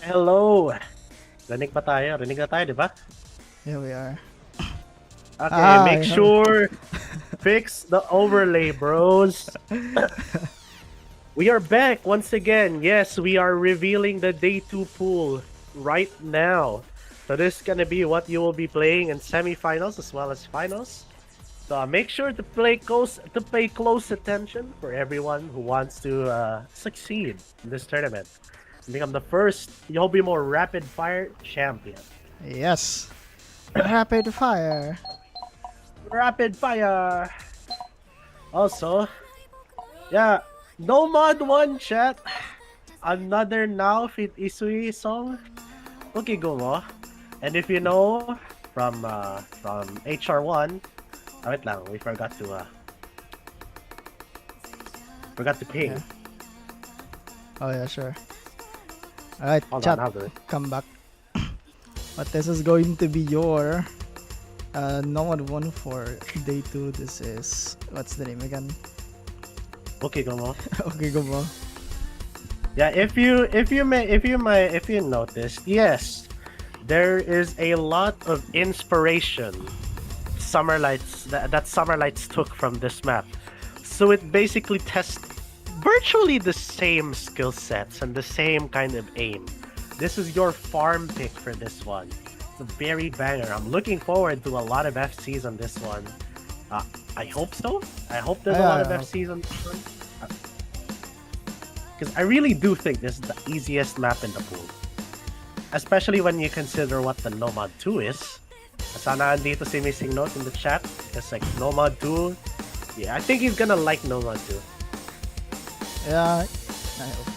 Hello! Rinig ba tayo? Rinig na tayo, di ba? Here we are. Okay, Ah, make I know. sure fix the overlay, bros. We are back once again. Yes, we are revealing the day 2 pool right now. So this is gonna be what you will be playing in semifinals as well as finals. So make sure to pay close attention for everyone who wants to succeed in this tournament and become the first Yobimo Rapid Fire champion. Yes. Rapid fire. Rapid Fire. Also, yeah, no mod 1 chat. Another now Fit Isui song. Okay, go mo. And if you know from HR1, wait lang, we forgot to ping. Yeah. Oh yeah, sure. Alright, Hold chat. on, I'll do it. Come back. But this is going to be your Nomad 1 for day 2. This is, what's the name again? Okay, go mo. Okay, go mo. Yeah, if you noticed, yes, there is a lot of inspiration Summer Lights that Summer Lights took from this map. So it basically tests virtually the same skill sets and the same kind of aim. This is your farm pick for this one. It's a very banger. I'm looking forward to a lot of FCs on this one. I hope so. I hope there's a lot of Yeah. FCs on this one. Because I really do think this is the easiest map in the pool. Especially when you consider what the Nomad 2 is. Sana andito si Missing Note in the chat. It's like Nomad 2. Yeah, I think he's gonna like Nomad 2. Yeah. I hope.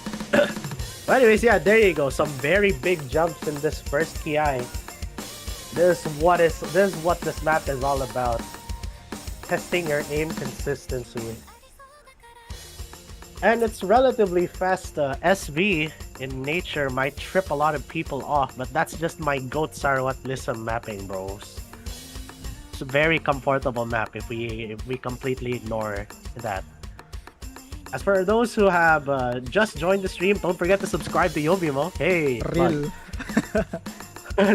But anyways, yeah, there you go. Some very big jumps in this first KI. This is what this map is all about. Testing your aim consistency. And it's relatively fast. SV in nature might trip a lot of people off, but that's just my goat Sarawat-lism mapping, bros. It's a very comfortable map if we completely ignore that. As for those who have just joined the stream, don't forget to subscribe to Yobimo. Hey, Real.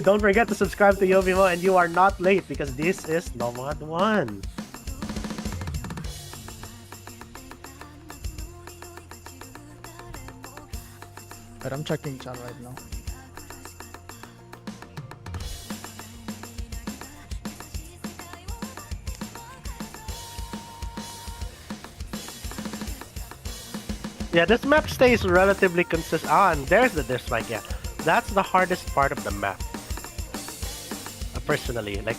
don't forget to subscribe to Yobimo, and you are not late because this is Nomad 1. But I'm checking chat right now. Yeah, this map stays relatively consistent. Ah, and there's the dislike, yeah. That's the hardest part of the map. Personally, like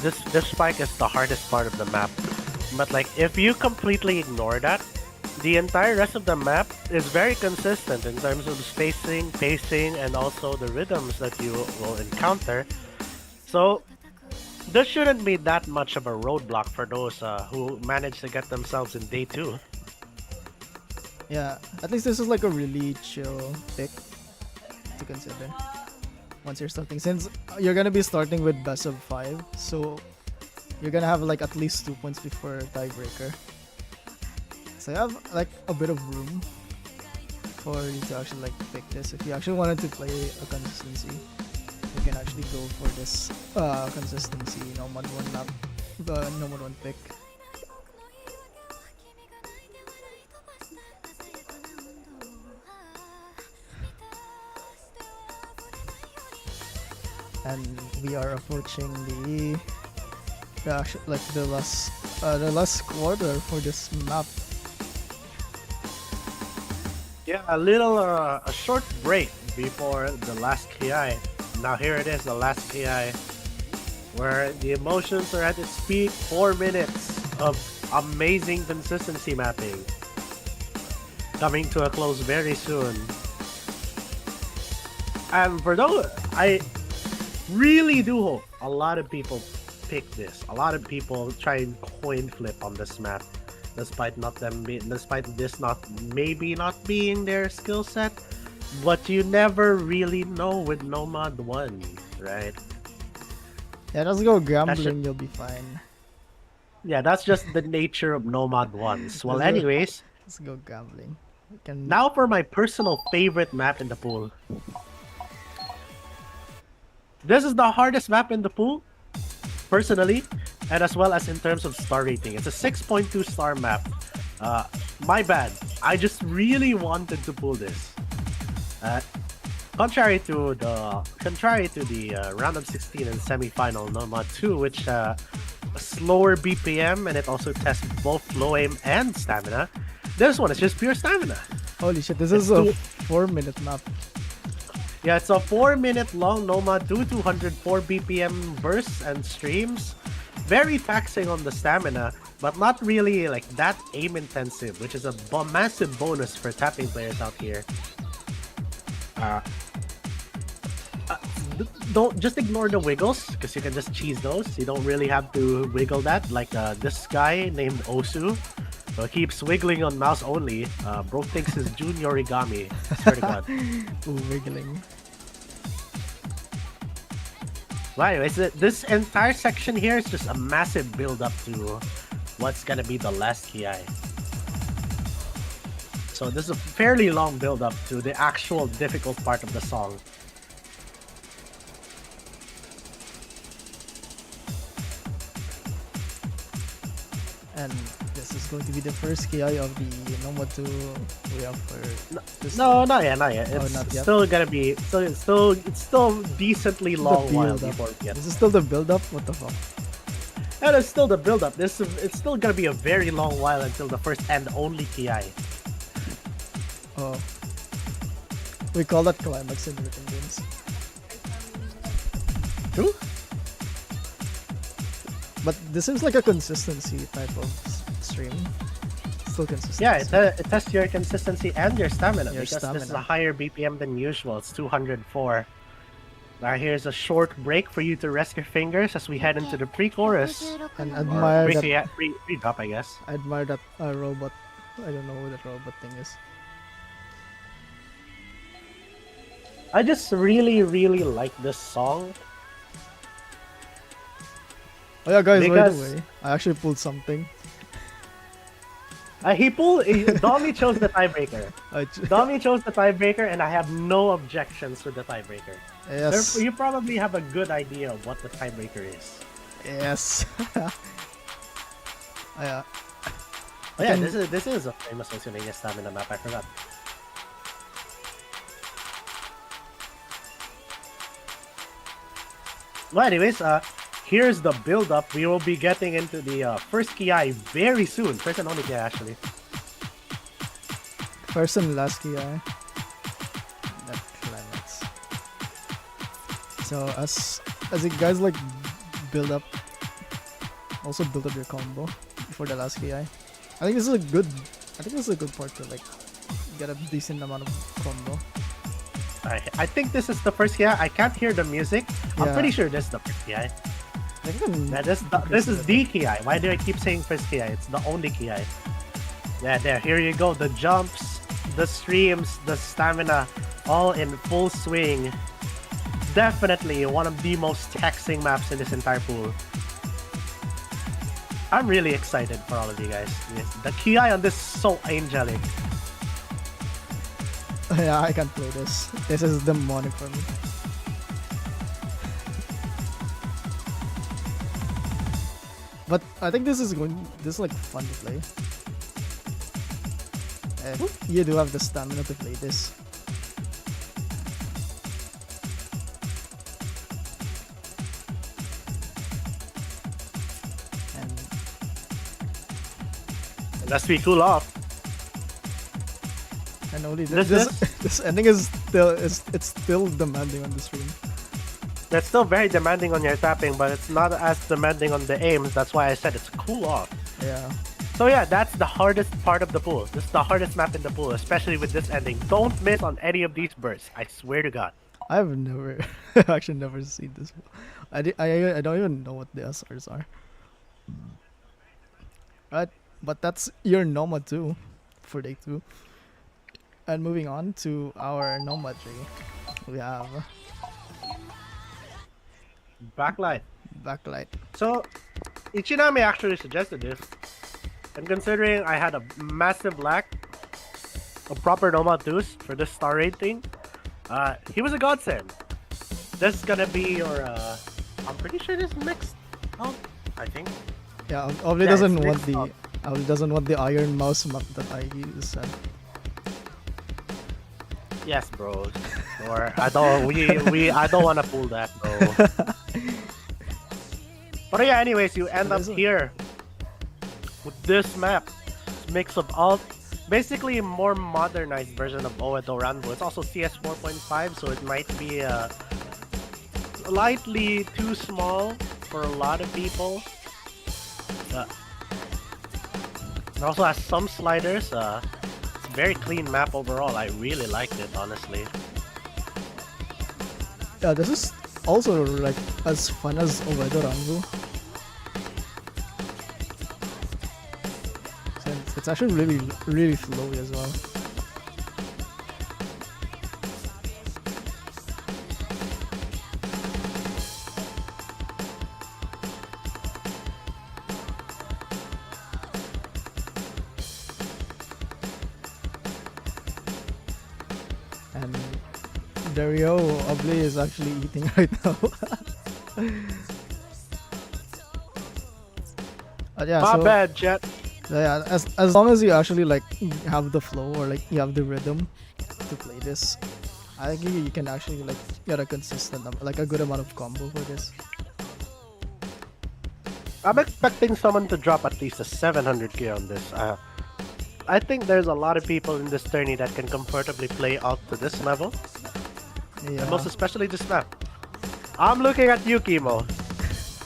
this spike is the hardest part of the map. But like, if you completely ignore that, the entire rest of the map is very consistent in terms of the spacing, pacing, and also the rhythms that you will encounter. So, this shouldn't be that much of a roadblock for those who manage to get themselves in day 2. Yeah, at least this is like a really chill pick to consider. Once you're starting, since you're gonna be starting with best of 5, so you're gonna have like at least 2 points before tiebreaker. So you have like a bit of room for you to actually like pick this. If you actually wanted to play a consistency, you can actually go for this consistency Nomad 1 map, the Nomad 1 pick. And we are approaching the last quarter for this map. Yeah, a short break before the last KI. Now here it is, the last KI, where the emotions are at its peak. 4 minutes of amazing consistency mapping, coming to a close very soon. And for those, I really do hope a lot of people pick this. A lot of people try and coin flip on this map, despite this maybe not being their skill set. But you never really know with Nomad 1, right? Yeah, just go gambling, you'll be fine. Yeah, that's just the nature of Nomad 1s. Well, Let's go- anyways, Let's go gambling. We can now for my personal favorite map in the pool. This is the hardest map in the pool, personally, and as well as in terms of star rating. It's a 6.2 star map. My bad. I just really wanted to pull this. Contrary to the round of 16 and semi-final Nomad 2, which a slower BPM, and it also tests both low aim and stamina. This one is just pure stamina. Holy shit, this is a 4-minute map. Yeah, it's a 4-minute long Nomad 2, 204 BPM bursts and streams. Very taxing on the stamina, but not really like that aim intensive, which is a massive bonus for tapping players out here. Don't just ignore the wiggles, because you can just cheese those. You don't really have to wiggle that, like this guy named Osu. So he keeps wiggling on mouse only. Bro thinks his junior origami. Swear to God. Ooh, wiggling. Well, anyways, this entire section here is just a massive build up to what's gonna be the last KI. So this is a fairly long build up to the actual difficult part of the song. And this is going to be the first KI of the Nomad 2 we have for this. No, not yet, not yet. Oh, It's not yet? still gonna be it's still decently long The while build-up. before we get. This is still the build up? What the fuck? And it's still the build up. It's still gonna be a very long while until the first and only TI. Oh. We call that climax in written games. True? But this seems like a consistency type of stream. Still consistent. Yeah, it tests your consistency and your stamina, Your because this is a stamina. higher BPM than usual. It's 204. Now here's a short break for you to rest your fingers as we head into the pre-chorus. And Or admire that, pre-drop, I guess. admire that robot. I don't know what that robot thing is. I just really, really like this song. Oh yeah, guys, Because- by the way, I actually pulled something. Domi chose the tiebreaker. Domi chose the tiebreaker, and I have no objections with the tiebreaker. Yes. You probably have a good idea of what the tiebreaker is. Yes. Yeah. Oh yeah, can- this is a famous Oceania stamina map. I forgot. Well, anyways, here's the build-up. We will be getting into the first KI very soon. First and only KI, actually. First and last KI. That climax. So as you guys like build up, also build up your combo before the last KI. I think this is a good. I think this is a good part to like get a decent amount of combo. I think this is the first KI. I can't hear the music. I'm Yeah. pretty sure this is the first KI. I think Yeah, this is the KI. Why do I keep saying first KI? It's the only KI. Yeah, there. Here you go. The jumps, the streams, the stamina, all in full swing. Definitely one of the most taxing maps in this entire pool. I'm really excited for all of you guys. The KI on this is so angelic. Yeah, I can't play this. This is demonic for me. But I think this is like fun to play. You do have the stamina to play this. And Unless we cool off. and only This this ending is still demanding on the stream. That's still very demanding on your tapping, but it's not as demanding on the aims. That's why I said it's cool off. Yeah. So yeah, that's the hardest part of the pool. This is the hardest map in the pool, especially with this ending. Don't miss on any of these bursts. I swear to God. I've never actually never seen this. I don't even know what the SRs are. Right, but that's your Nomad 2 for day 2. And moving on to our Nomad 3, we have Backlight. Backlight. So, Ichinami actually suggested this. And considering I had a massive lack of proper Nomad 2s for this star rating, he was a godsend. this is gonna be your. I'm pretty sure this is mixed. Oh, I think. Yeah, Obli Yeah, doesn't it's want mixed the up. Obli doesn't want the iron mouse map that I use. Yes, bros. Or I don't. I don't want to pull that, bro. But yeah, anyways, you end up here with this map. It's a mix of all. Basically, a more modernized version of Oedo Ranbo. It's also CS 4.5, so it might be slightly too small for a lot of people. It also has some sliders. It's a very clean map overall. I really liked it, honestly. Yeah, this is also like as fun as Oedo Ranbu. It's actually really flowy as well. And Dario Obli is actually eating right now. Yeah, My so, bad, Jet. yeah, as long as you actually like have the flow or like you have the rhythm to play this, I think you can actually like get a consistent like a good amount of combo for this. I'm expecting someone to drop at least a 700k on this. I think there's a lot of people in this tourney that can comfortably play out to this level. Yeah. And most especially this map. I'm looking at Yukimo.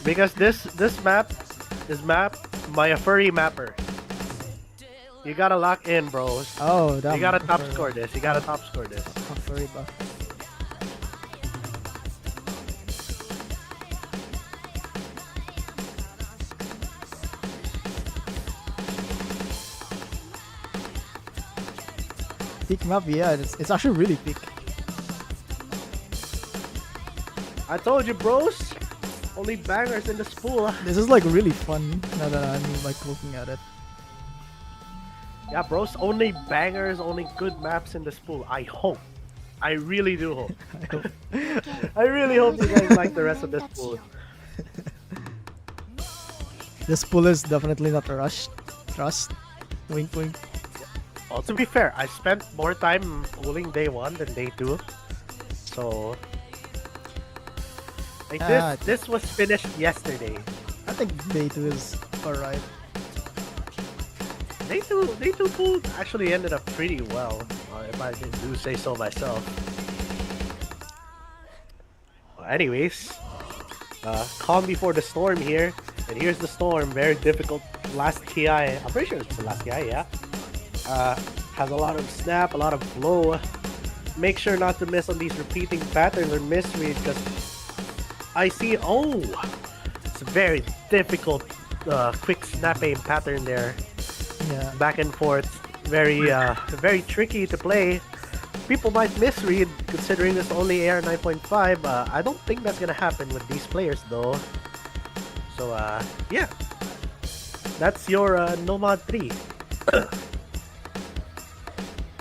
Because this map is mapped by a furry mapper. You gotta lock in, bros. Oh, damn. You gotta top score this. You gotta top score this. Furry buff. Peak map, yeah, it's actually really peak. I told you, bros. Only bangers in the spool. This is like really fun now that I'm like looking at it. Yeah, bros. Only bangers, only good maps in the spool. I hope. I really do hope. I hope. I really hope you guys like the rest of this pool. This pool is definitely not rushed. Trust. Wink wink. Well, to be fair, I spent more time pooling day 1 than day 2. So... like this was finished yesterday. I think day 2 is alright. Day 2 pool actually ended up pretty well, if I do say so myself. Well, anyways, calm before the storm here, and here's the storm. Very difficult last TI. I'm pretty sure it's the last TI, yeah. Has a lot of snap, a lot of flow. Make sure not to miss on these repeating patterns or misread, because I see. Oh, it's a very difficult, quick snap aim pattern there. Yeah. Back and forth, very tricky to play. People might misread considering it's only AR 9.5. I don't think that's gonna happen with these players though. So yeah, that's your Nomad 3.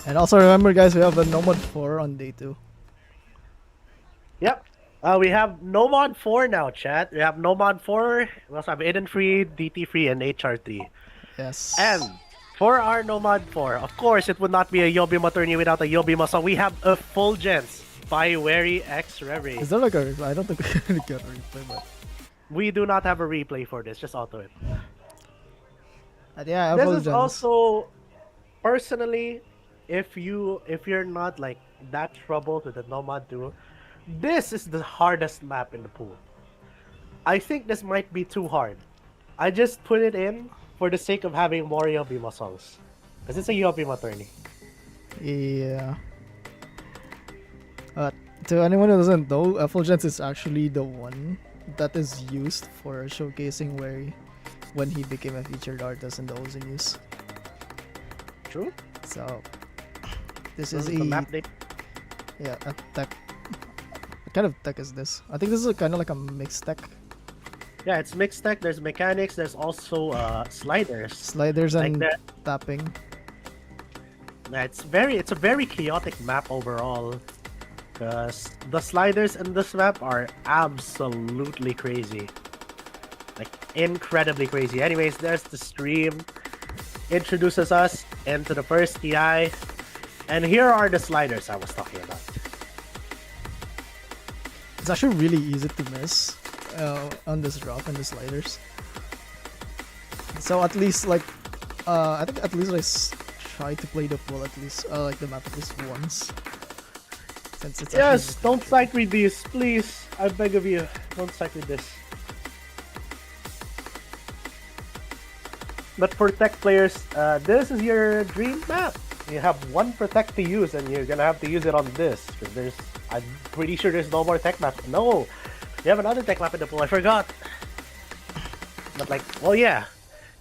And also remember, guys, we have a Nomad 4 on day 2. Yep. We have Nomad 4 now, chat. We have Nomad 4. We also have Eden Free, DT Free, and HR 3. Yes. And for our Nomad 4, of course, it would not be a Yobimo tourney without a Yobimo song. We have a Fulgence by Wary X Reverie. Is there like a replay? I don't think we can get a replay, but We do not have a replay for this. just auto it. yeah, This is Fulgence. also, personally, if you're not like that troubled with the Nomad 2, this is the hardest map in the pool. I think this might be too hard. I just put it in for the sake of having more Yobimo songs. Because it's a Yobimo tourney. Yeah. To anyone who doesn't know, Fulgence is actually the one that is used for showcasing when he became a featured artist in the Ozu News. True? So this is the a map name. yeah, a tech. What kind of tech is this? I think this is kind of like a mixed tech. Yeah, it's mixed tech. There's mechanics. There's also sliders. Sliders Like and that. tapping. Yeah, it's a very chaotic map overall. because the sliders in this map are absolutely crazy. Like, incredibly crazy. Anyways, there's the stream. Introduces us into the first TI. And here are the sliders I was talking about. It's actually really easy to miss on this drop and the sliders. So at least like, I think at least try to play the pool at least, like the map at least once. Since it's Yes, don't sight read these, please. I beg of you, don't sight read this. But for tech players, this is your dream map. You have one protect to use, and you're gonna have to use it on this because I'm pretty sure there's no more tech map. No, you have another tech map in the pool. I forgot. But like, well, yeah,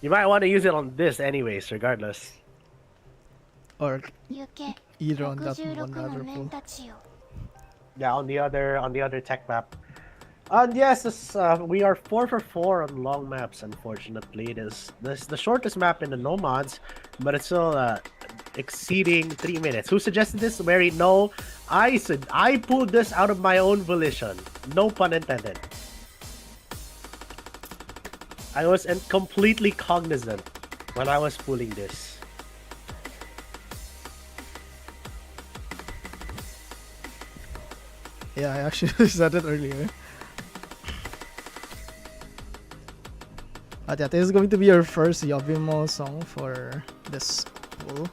you might want to use it on this anyways, regardless. or either on that one other pool. Yeah, on the other tech map. And yes, we are 4 for 4 on long maps. Unfortunately, this is the shortest map in the nomads, but it's still exceeding 3 minutes. Who suggested this? Mary? No, I pulled this out of my own volition. No pun intended. I was completely cognizant when I was pulling this. Yeah, I actually said it earlier. But yeah, this is going to be our first Yobimo song for this pool.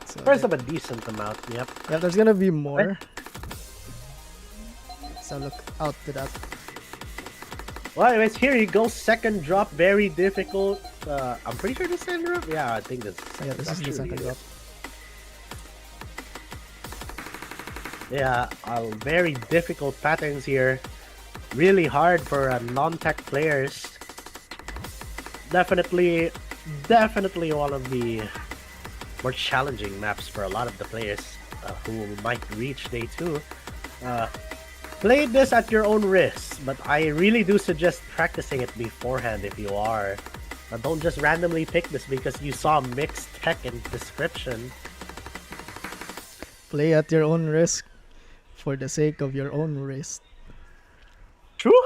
So First of a decent amount, yep. yeah, there's gonna be more. So look out to that. Well, anyways, here you go. Second drop, very difficult. I'm pretty sure this is drop. Yeah, I think this. So yeah, this is the second drop. Yeah, very difficult patterns here. Really hard for non-tech players. Definitely one of the more challenging maps for a lot of the players who might reach day 2. Play this at your own risk, but I really do suggest practicing it beforehand if you are. Don't just randomly pick this because you saw mixed tech in description. Play at your own risk for the sake of your own wrist. True.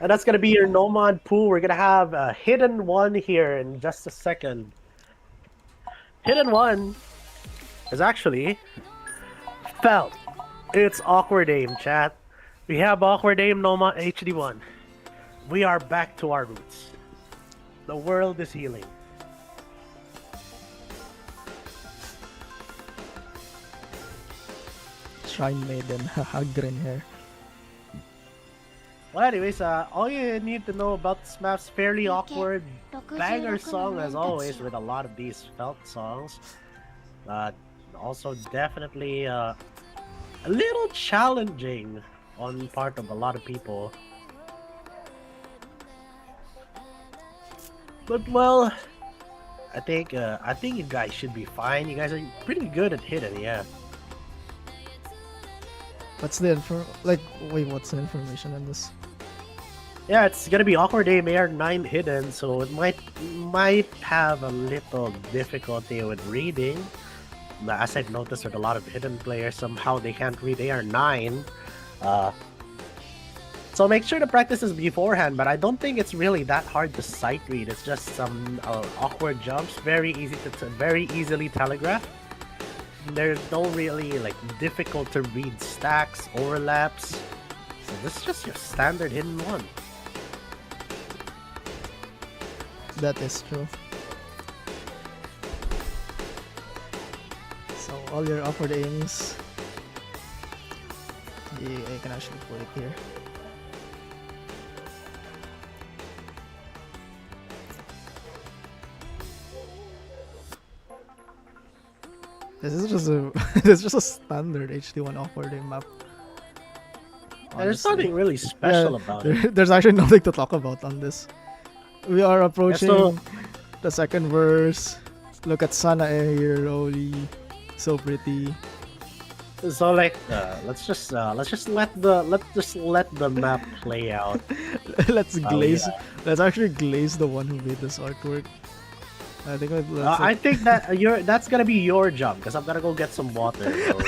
And that's gonna be your nomad pool. We're gonna have a hidden one here in just a second. Hidden one is actually felt. It's awkward aim, chat. We have awkward aim Nomad HD1. We are back to our roots. The world is healing. Shrine Maiden, haha, green hair. Well, anyways, all you need to know about this map's fairly awkward banger song as always with a lot of these felt songs. Also definitely a little challenging on part of a lot of people. But well, I think you guys should be fine. You guys are pretty good at hidden, yeah. What's the what's the information on this? Yeah, it's gonna be awkward aim AR9 hidden, so it might have a little difficulty with reading. As I've noticed with a lot of hidden players, somehow they can't read AR9. So make sure to practice this beforehand, but I don't think it's really that hard to sight read. It's just some awkward jumps, very easily telegraphed. There's no really difficult to read stacks, overlaps. So this is just your standard hidden one. That is true. So all your awkward aims, I can actually put it here. This is just a standard HD1 awkward aim map. And there's nothing really special about it. There's actually nothing to talk about on this. We are approaching the second verse. Look at Sana here, Rolly, so pretty. So let's just let the map play out. Let's actually glaze the one who made this artwork. I think I think that's gonna be your job because I'm gonna go get some water. So.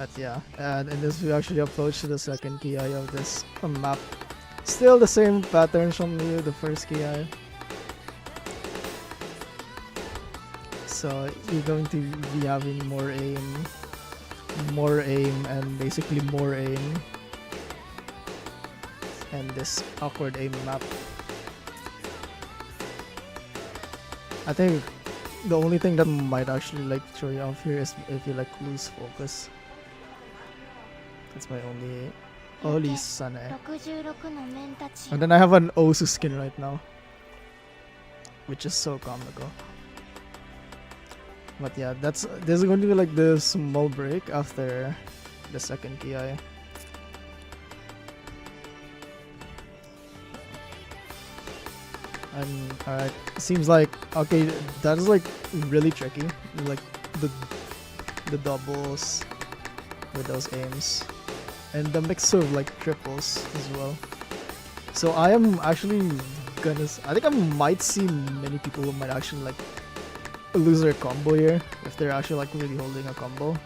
But yeah, and in this we actually approach the second KI of this map. Still the same patterns from the first KI. So you're going to be having more aim, and basically more aim. And this awkward aim map. I think the only thing that might actually like throw you off here is if you like lose focus. That's my only son. And then I have an Osu skin right now, which is so comical. But yeah, there's going to be like the small break after the second KI. And alright, seems like okay, that is like really tricky, like the doubles with those aims, and the mix of like triples as well. So I am actually I think I might see many people who might actually like lose their combo here if they're actually like really holding a combo.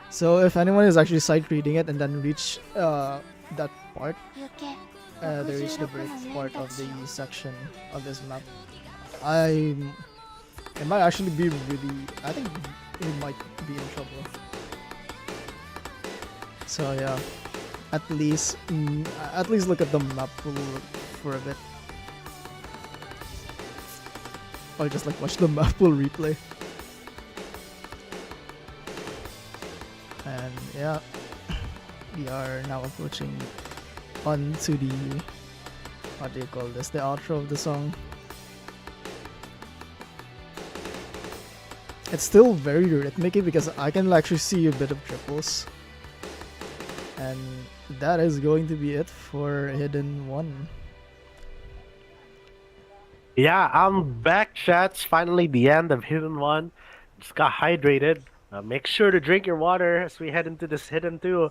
So if anyone is actually sight reading it and then reach that part, they reach the break part of the section of this map, it might actually be really, I think it might be in trouble. So yeah, at least look at the map for a bit, or just like watch the Mappool replay. And yeah, we are now approaching onto the, what do you call this, the outro of the song. It's still very rhythmic because I can actually see a bit of triples. And that is going to be it for Hidden 1. Yeah, I'm back, chats. Finally, the end of Hidden 1. Just got hydrated. Make sure to drink your water as we head into this Hidden 2.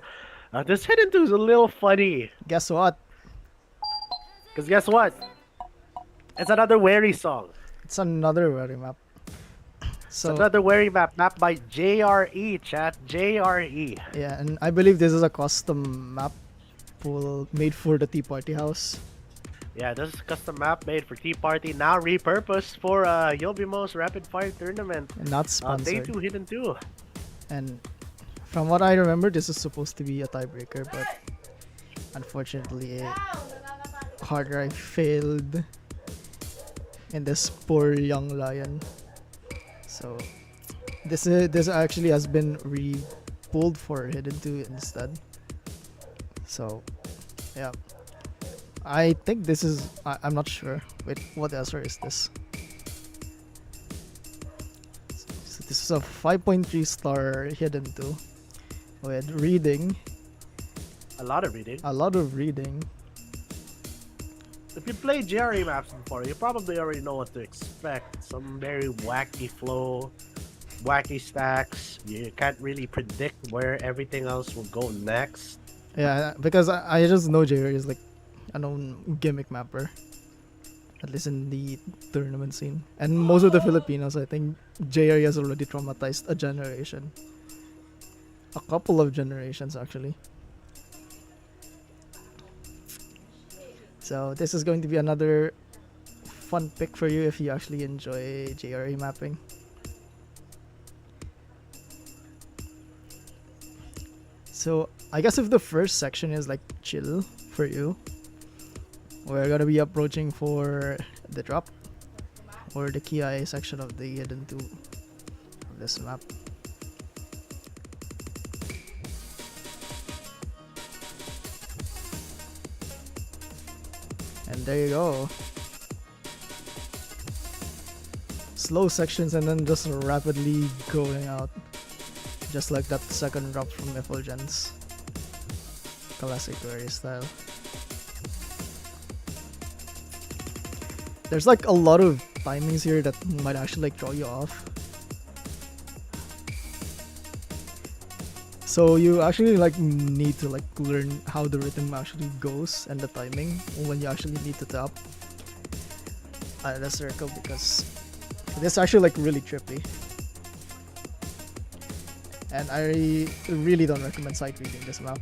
This Hidden 2 is a little funny. Guess what? Because guess what? It's another Wary song. It's another Wary map. So it's another Wary map, mapped by JRE, chat. JRE. Yeah, and I believe this is a custom map pool made for the Tea Party house. Yeah, this is a custom map made for Tea Party, now repurposed for Yobimo's Rapidfire tournament. And not sponsored. Day 2 Hidden 2. And from what I remember, this is supposed to be a tiebreaker, but unfortunately, hard drive failed in this poor young lion. So this actually has been re-pulled for Hidden 2 instead. So yeah, I think this is, I'm not sure. Wait, what answer is this? So this is a 5.3 star Hidden 2 with reading. A lot of reading. A lot of reading. If you played JRE maps before, you probably already know what to expect. Some very wacky flow, wacky stacks. You can't really predict where everything else will go next. Yeah, because I just know JRE is like a known gimmick mapper, at least in the tournament scene. And most of the Filipinos, I think JRE has already traumatized a generation. A couple of generations, actually. So this is going to be another fun pick for you if you actually enjoy JRE mapping. So I guess if the first section is like chill for you, we're gonna be approaching for the drop or the Ki section of the Hidden 2 of this map. And there you go. Slow sections and then just rapidly going out. Just like that second drop from Effulgence. Classic Wary style. There's like a lot of timings here that might actually like throw you off. So you actually like need to like learn how the rhythm actually goes and the timing when you actually need to tap the circle, because this is actually like really trippy. And I really don't recommend sight reading this map.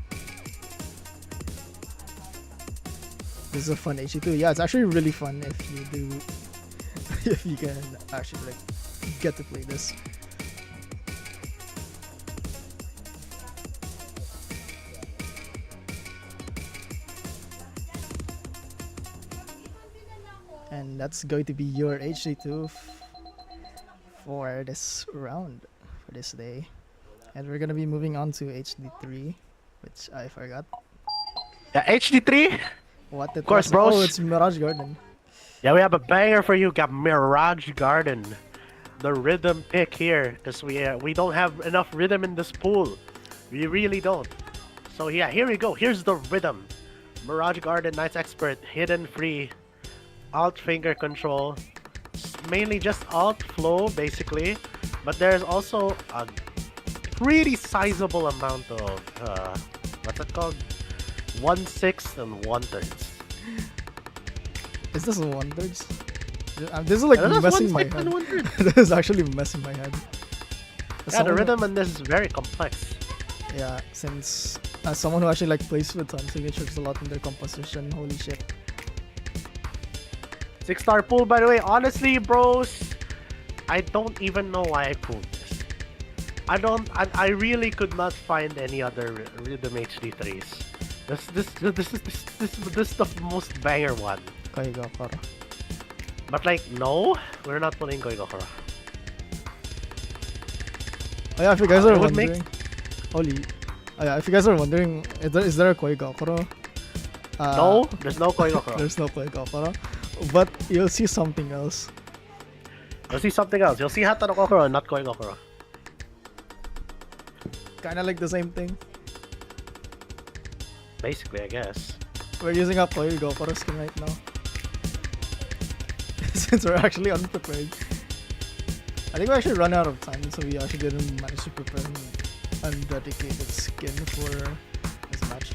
This is a fun HE2. Yeah, it's actually really fun if you do, if you can actually like get to play this. And that's going to be your HD2 for this round, for this day. And we're gonna be moving on to HD3, which I forgot. Yeah, HD3. What the Of course, bros. Oh, it's Mirage Garden. Yeah, we have a banger for you. Got Mirage Garden, the rhythm pick here, because we don't have enough rhythm in this pool. We really don't. So yeah, here we go. Here's the rhythm. Mirage Garden, Knights Expert, hidden free, alt finger control, mainly just alt flow basically, but there's also a pretty sizable amount of what's it called? 1/6 and 1/3. Is this a 1/3? This is like messing my head. This is actually messing my head. Yeah, the rhythm in this is very complex. Yeah, since as someone who actually like plays with time signatures a lot in their composition, holy shit. 6-star pool, by the way. Honestly, bros, I don't even know why I pulled this. I really could not find any other rhythm HD3s. This is the most banger one. Kaigakara. But like, no, we're not pulling Koigokoro. Oh yeah, if you guys are It would wondering, holy, oh yeah, if you guys are wondering, is there a Koigakara? No, there's no Koigokoro. There's no Koigakara, but you'll see something else. You'll see something else. You'll see Hata no Kokoro, not Koigokoro. Kinda like the same thing. Basically, I guess. We're using a Koigakara skin right now. Since we're actually unprepared. I think we actually ran out of time, so we actually didn't manage to prepare an undedicated skin for this match.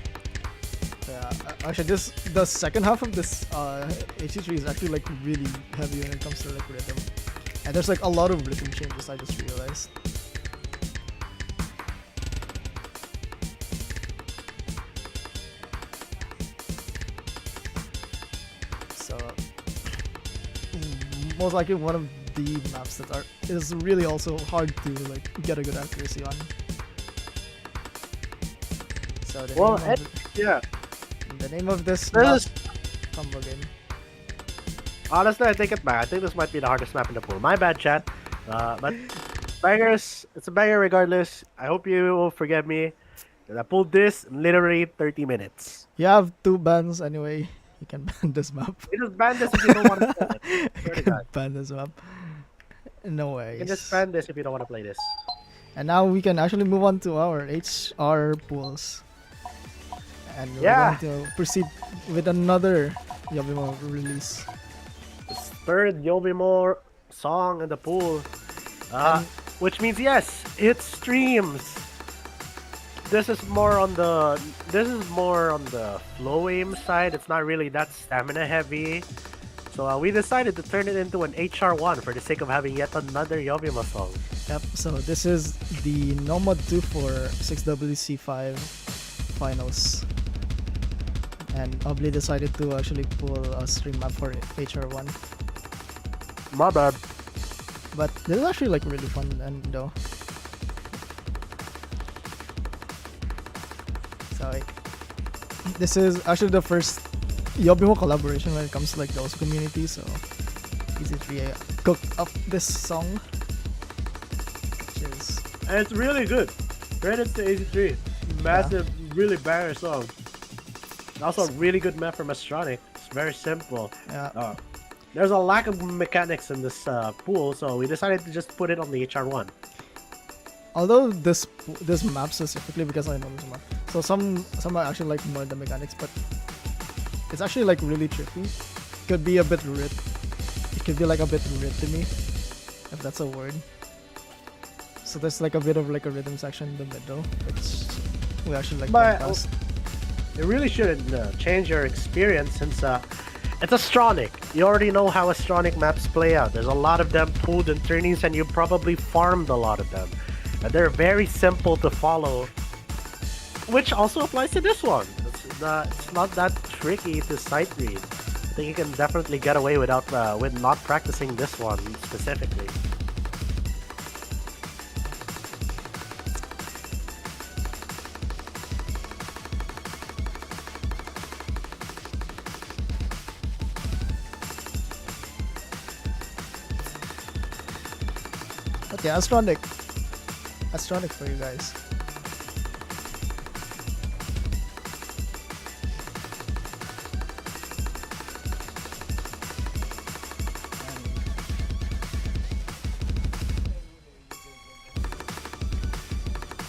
Yeah, actually the second half of this HC3 is actually like really heavy when it comes to like rhythm. And there's like a lot of rhythm changes, I just realized. So most likely one of the maps that is really also hard to like get a good accuracy on. So the name of this map, combo game. Honestly, I take it back. I think this might be the hardest map in the pool. My bad, chat. But bangers, it's a banger regardless. I hope you will forgive me. I pulled this in literally 30 minutes. You have 2 bans anyway. You can ban this map. You just ban this if you don't want to play it. You can ban this map. No way. You can just ban this if you don't want to play this. And now we can actually move on to our HR pools. And we're going to proceed with another Yobimo release. Third Yobimo song in the pool. Which means yes, it streams. This is more on the flow aim side. It's not really that stamina heavy. So we decided to turn it into an HR1 for the sake of having yet another Yobimo song. Yep, so this is the No Mod 2 for 6WC5 finals. And Obli decided to actually pull a stream map for HR1. My bad. But this is actually like really fun and though. So like, this is actually the first Yobimo collaboration when it comes to like those communities, so EZ3 cooked up this song. Which is... And it's really good. Credits to EZ3. Massive, really banger song. Also a really good map from Astronic. It's very simple. Yeah. There's a lack of mechanics in this pool, so we decided to just put it on the HR1. Although this map specifically, because I know this map, so some are actually like more the mechanics, but it's actually like really tricky. Could be a bit rit. It could be like a bit rhythmy, if that's a word. So there's like a bit of like a rhythm section in the middle, which we actually like. But it really shouldn't change your experience since it's Astronic. You already know how Astronic maps play out. There's a lot of them pooled in tourneys, and you probably farmed a lot of them. They're very simple to follow, which also applies to this one. It's not that tricky to sight read. I think you can definitely get away with not practicing this one specifically. Okay, Astronic for you guys.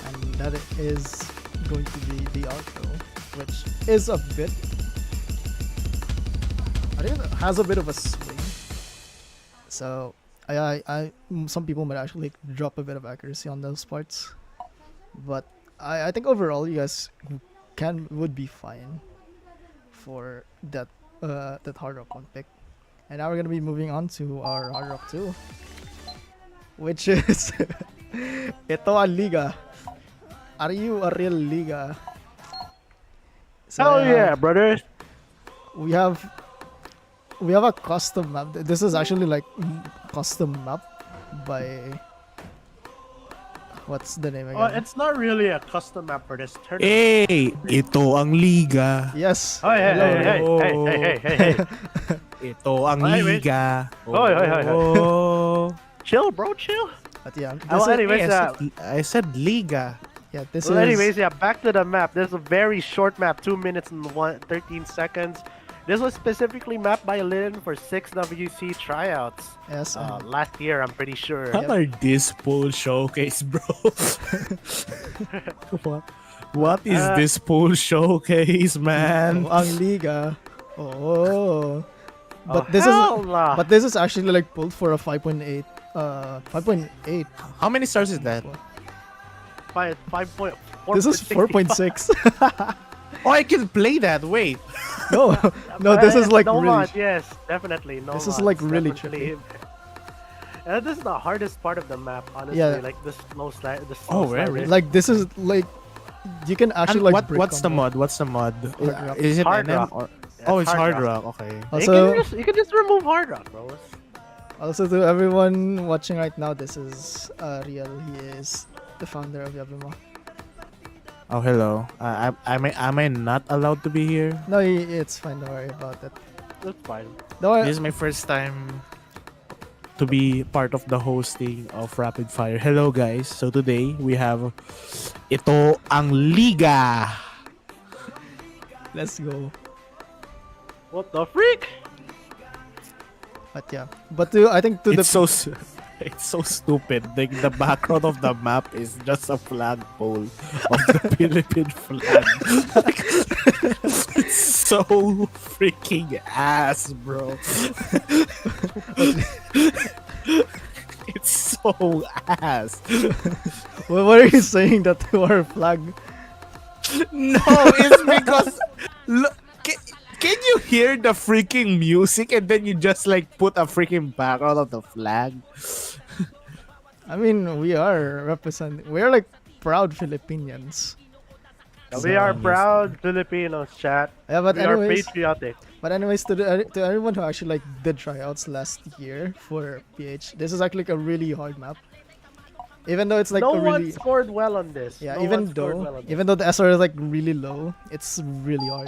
And that is going to be the outro, which is a bit. I think it has a bit of a swing. So some people might actually drop a bit of accuracy on those parts, but I think overall you guys would be fine for that hard rock one pick. And now we're gonna be moving on to our hard rock 2, which is ito ang liga. Are you a real liga? So Hell yeah, brothers! we have a custom map. This is actually like custom map by what's the name again? Oh, it's not really a custom map for this tournament. Hey, ito ang liga. Yes. Oh, hey, Hello. hey. Ito ang Hey, wait. liga. Hoy. Oh. Chill, bro, chill. But yeah, Oh, this is, anyways, Hey, I said liga. yeah, this Well, is anyways, yeah, back to the map. This is a very short map, 2 minutes and 13 seconds. This was specifically mapped by Lynn for 6WC tryouts. yes. Last year, I'm pretty sure. What are this pool showcase, bro? What is this pool showcase, man? ang liga. Oh. But Oh, this hell nah. but this is actually like pulled for a 5.8 5.8. How many stars is that? 5.4. This is 4.6. Uh, Oh, I can play that. Wait. no, this is like no really mod, yes, definitely. No This is, mods, like, really definitely. This is the hardest part of the map, honestly. Yeah. Like the slow slide. Oh, really? like this is like you can actually like break what's the combo. mod? What's the mod? Hard rock. Is it Hard NM rock. or? Yeah, Oh, it's hard hard rock. rock. Okay. Also, you can just remove hard rock, bro. Also, to everyone watching right now, this is Riel. He is the founder of Yobimo. Oh, hello. Am I not allowed to be here? No, it's fine. Don't worry about it. That's fine. Don't worry. This is my first time to be part of the hosting of Rapid Fire. Hello, guys. So today we have ito ang liga. Let's go. What the freak? But yeah, I think to It's it's so stupid. Like the background of the map is just a flagpole of the Philippine flag. It's so freaking ass, bro. It's so ass. what are you saying that to our flag? No, it's because look, can you hear the freaking music and then you just like put a freaking background of the flag? I mean, we are representing. We are like proud Filipinos. We are yes. proud Filipinos, chat. Yeah, but We are anyways, patriotic. to everyone who actually like did tryouts last year for PH, this is actually like a really hard map. Even though it's like No a one really scored well on this. yeah, No even one scored though well on this. even though the SR is like really low, it's really hard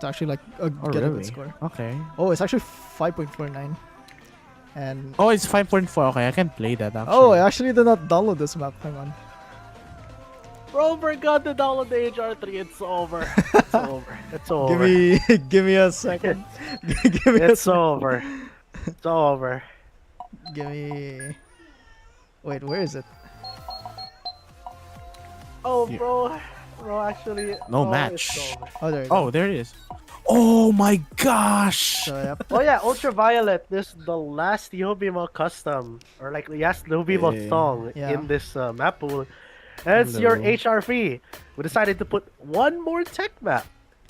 to actually like Oh, get a really? good score. Okay. Oh, it's actually 5.49. And Oh, it's 5.4. Okay, I can play that actually. oh, I actually did not download this map. Hang on. Bro, forgot to download the HR3. It's over. It's over. It's over. Give me a second. give me a It's over. It's over. Give me. Wait, where is it? Oh, Yeah. bro, actually. No oh, match. it's over. Oh, there. You Oh, go. there it is. Oh my gosh! So yeah. Oh yeah, Ultraviolet. This is the last Yobimo custom, or like the last Yobimo Yeah. song Yeah. in this Mappool. And it's your Hello. HRV. We decided to put one more tech map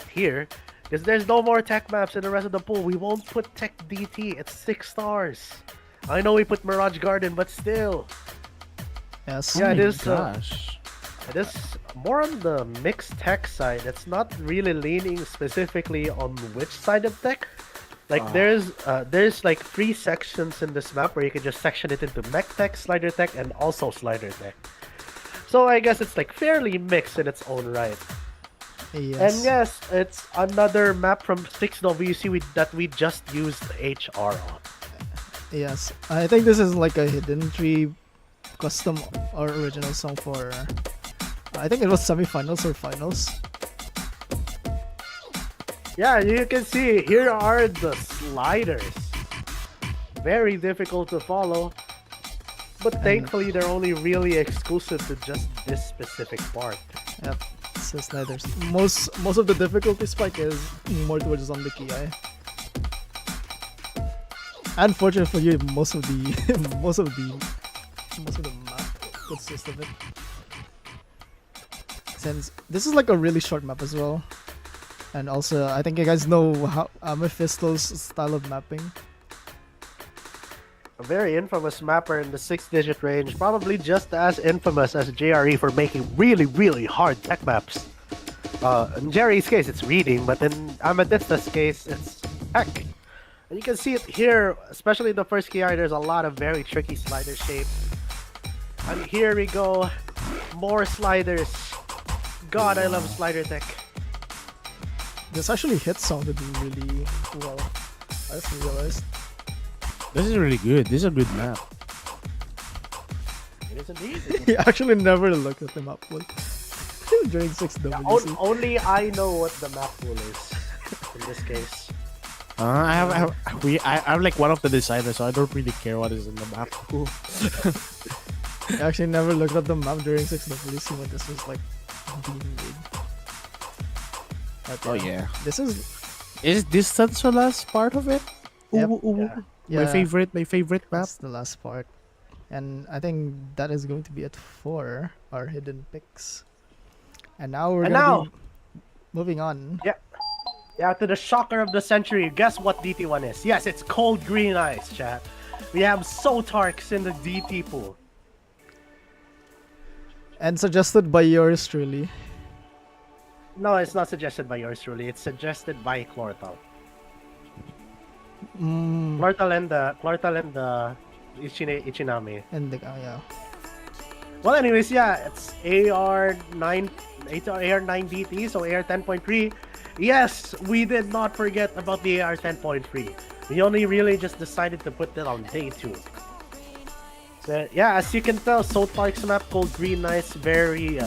here, because there's no more tech maps in the rest of the pool. We won't put Tech DT. It's 6 stars. I know we put Mirage Garden, but still. Yes. Yeah, it Oh my is. gosh. It is more on the mixed tech side. It's not really leaning specifically on which side of tech. Like there's like 3 sections in this map where you can just section it into mech tech, slider tech, and also slider tech. So I guess it's like fairly mixed in its own right. Yes. And yes, it's another map from 6WC that we just used HR on. Yes. I think this is like a hidden tree custom or original song for. I think it was semifinals or finals. Yeah, you can see here are the sliders. Very difficult to follow. But thankfully they're only really exclusive to just this specific part. Yep. So sliders. Most of the difficulty spike is more towards on the KI. Unfortunately for you, most of the most of the map consists of it. Since this is like a really short map as well. And also, I think you guys know how Mephisto's style of mapping. A very infamous mapper in the 6-digit range, probably just as infamous as JRE for making really, really hard tech maps. In JRE's case, it's reading, but in Amethysta's case, it's tech. And you can see it here, especially in the first KI, there's a lot of very tricky slider shapes. And here we go, more sliders. God, I love slider tech. This actually hit sounded really well. I just realized. This is really good. This is a good map. It is indeed. He actually never looked at the map pool during 6WC. Only I know what the map pool is in this case. I have like one of the designers, so I don't really care what is in the map. I actually never looked at the map during 6WC when this was like being made. But, Oh yeah. This is Is distance the last part of it? Yep. Yeah. My favorite map. That's the last part. And I think that is going to be it for our hidden picks. And now we're gonna be moving on. Yeah, to the shocker of the century. Guess what DT1 is? Yes, it's cold green ice, chat. We have Sotarks in the DT pool. And suggested by yours truly. No, it's not suggested by yours truly. It's suggested by Chlortal. Chlortal and the Ichinami. And the, yeah. Well, anyways, yeah, it's AR9 DT, so AR 10.3. Yes, we did not forget about the AR 10.3. We only really just decided to put that on day 2. So, yeah, as you can tell, Sotark's map called Green Nice, very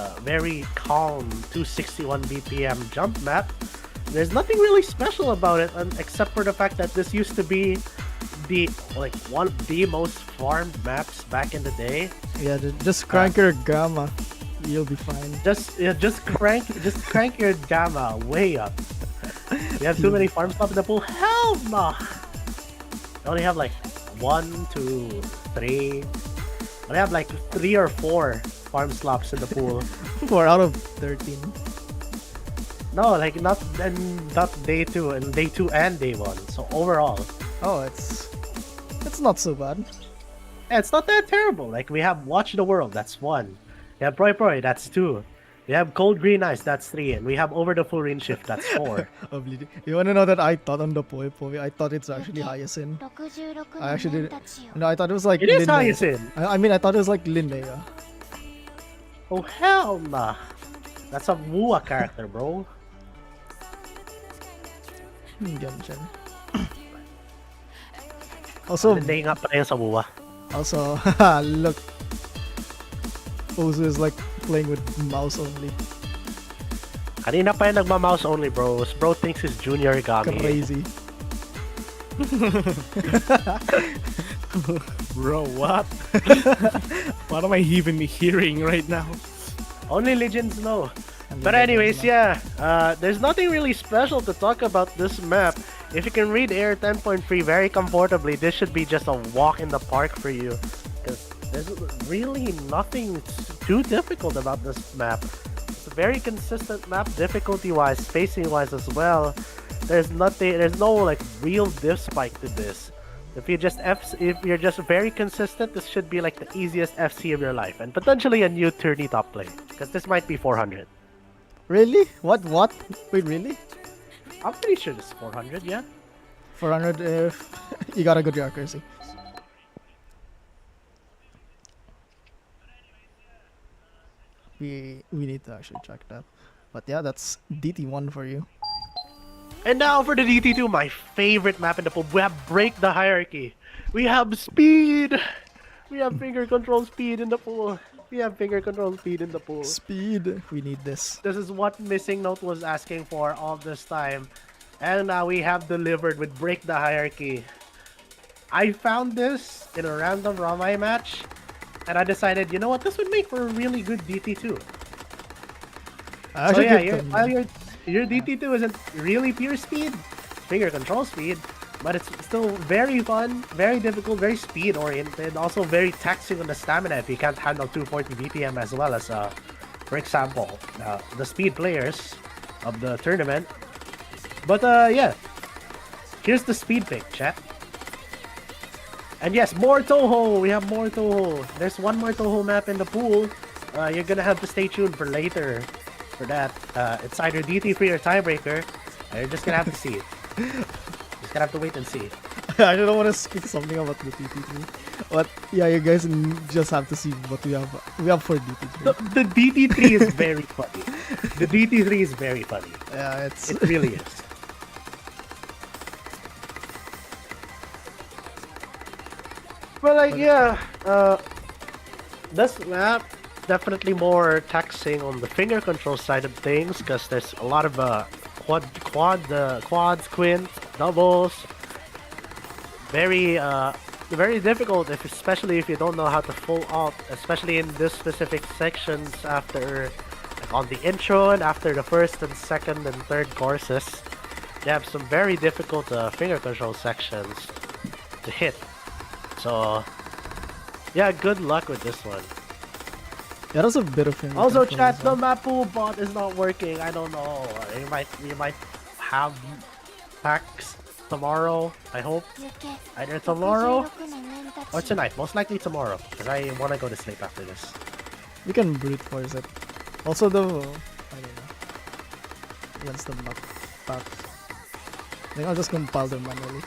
calm 261 BPM jump map. There's nothing really special about it, except for the fact that this used to be one of the most farmed maps back in the day. Yeah, just crank your gamma. You'll be fine. Just crank your gamma way up. You have too many farm slots in the pool? Hell no! You only have like 1, 2, 3. I have like 3 or 4 farm slots in the pool. 4 out of 13. No, like not day 2 and day 2 and day 1. So overall, Oh, it's not so bad. yeah, it's not that terrible. Like we have Watch the World, that's 1. We have Proy, that's 2. We have Cold Green Ice, that's 3, and we have Over the Full Rain Shift, that's 4. You wanna know that I thought on the Poi Poi, I thought it's actually Hyacinth. I actually did. No, I thought it was like It is Linnea. Hyacinth. I mean, I thought it was like Linnea. Oh hell nah. That's a Wua character, bro. Genshin. Also, Hindi nga pala yung sa Wua. also, look. Ozu is like playing with mouse only. Kanina pa yung nagma-mouse only, bros. Bro thinks he's Junior Gami. Crazy. Bro, what? What am I even hearing right now? Only legends know. But anyways, yeah, there's nothing really special to talk about this map. If you can read Air 10.3 very comfortably, this should be just a walk in the park for you. Because there's really nothing too difficult about this map. It's a very consistent map, difficulty-wise, spacing-wise as well. There's no like real diff spike to this. If you're just very consistent, this should be like the easiest FC of your life, and potentially a new tourney top play, because this might be 400. Really? What? Wait, really? I'm pretty sure this is 400. Yeah. 400 if you got a good accuracy. We need to actually check that. But yeah, that's DT1 for you. And now for the DT2, my favorite map in the pool. We have break the hierarchy. We have speed. We have finger control speed in the pool. Speed. We need this. This is what Missing Note was asking for all this time. And now we have delivered with break the hierarchy. I found this in a random Ramai match. And I decided, you know what, this would make for a really good DT2. So yeah, while your DT2 isn't really pure speed, finger control speed, but it's still very fun, very difficult, very speed oriented, also very taxing on the stamina if you can't handle 240 BPM as well as, for example, the speed players of the tournament. But yeah, here's the speed pick, chat. And yes, more Toho! We have more Toho. There's one more Toho map in the pool. You're gonna have to stay tuned for later for that. It's either DT3 or Tiebreaker. You're just gonna have to see it. Just gonna have to wait and see. I don't want to speak something about the DT3. But yeah, you guys just have to see what we have for DT3. The DT3 is very funny. The DT3 is very funny. Yeah, It really is. But like, yeah, this map definitely more taxing on the finger control side of things because there's a lot of quads, quints, doubles. Very difficult, especially if you don't know how to full alt, especially in this specific sections after, like on the intro and after the first and second and third courses. They have some very difficult finger control sections to hit. So, yeah, good luck with this one. Yeah, that's a bit of finger Also, control chat, as the well. Mappool bot is not working. I don't know. You might have packs tomorrow. I hope either tomorrow or tonight. Most likely tomorrow, because I want to go to sleep after this. We can brute force it. Also, though, I don't know. Against the map pack. I think I'll just compile them manually.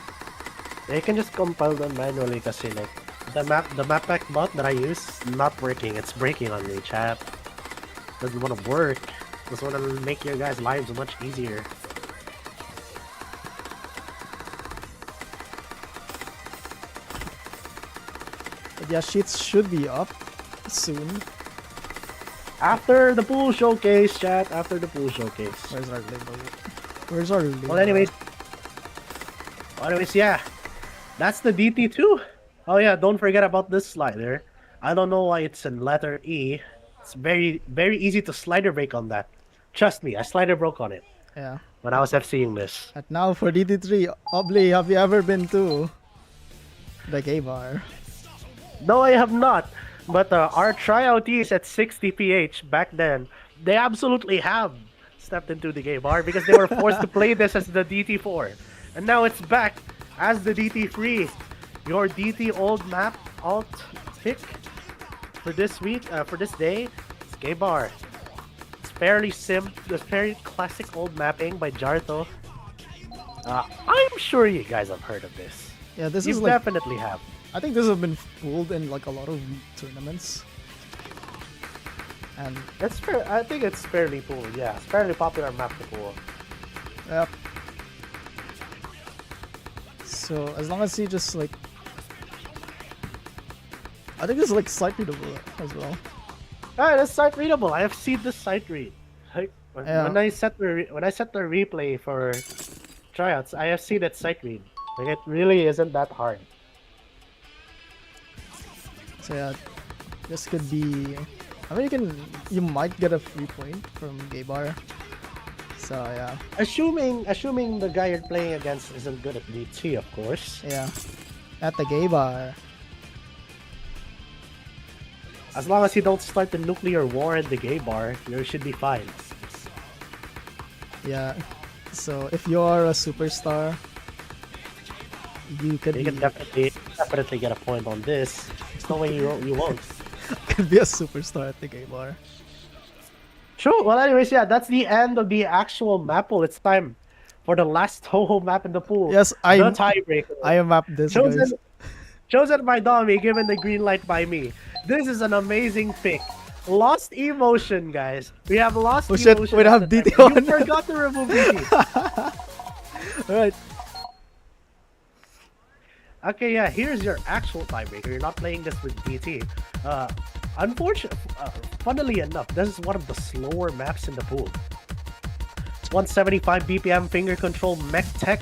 You can just compile them manually kasi like the map pack bot that I use not working. It's breaking on me, chat. Doesn't want to work. Just want to make your guys' lives much easier. But yeah, sheets should be up soon. After the pool showcase, chat. After the pool showcase. Where's our label? Where's our label? Well, anyways, yeah. That's the DT2. Oh yeah, don't forget about this slider. I don't know why it's in letter E. It's very easy to slider break on that. Trust me, I slider broke on it Yeah. when I was FCing this. And now for DT3, Obli, have you ever been to the gay bar? No, I have not. But our tryoutees at 60 PH back then, they absolutely have stepped into the gay bar because they were forced to play this as the DT4. And now it's back as the DT3. Your DT old map alt pick for this week, for this day, it's gay bar. It's fairly it's very classic old mapping by Jarto. I'm sure you guys have heard of this. Yeah, this You is like, definitely have. I think this has been pulled in like a lot of tournaments. And It's fair. I think it's fairly cool. Yeah, it's fairly popular map to pull. yep. So as long as you just like, I think it's like slight readable as well. Alright, it's site readable. I have seen this site read. Like, Yeah. when I set the replay for tryouts, I have seen that site read. Like it really isn't that hard. So yeah, this could be. I mean, you might get a free point from gay bar. So yeah, Assuming the guy you're playing against isn't good at DT, of course. yeah, at the gay bar. As long as you don't start the nuclear war at the gay bar, you should be fine. Yeah. So if you're a superstar, You could You be, can definitely get a point on this. There's no way you won't. could be a superstar at the game bar. True. Well, anyways, yeah, that's the end of the actual map pool. It's time for the last Toho map in the pool. Yes, the tiebreaker. I mapped this, guys. Chosen by Domi, given the green light by me. This is an amazing pick. Lost emotion, guys. We have lost Oh shit, emotion. we don't have at the DT time. on. You forgot to remove DT. Alright. Okay, yeah, here's your actual tiebreaker. You're not playing this with DT. Unfortunately, funnily enough, this is one of the slower maps in the pool. It's 175 BPM finger control mech tech.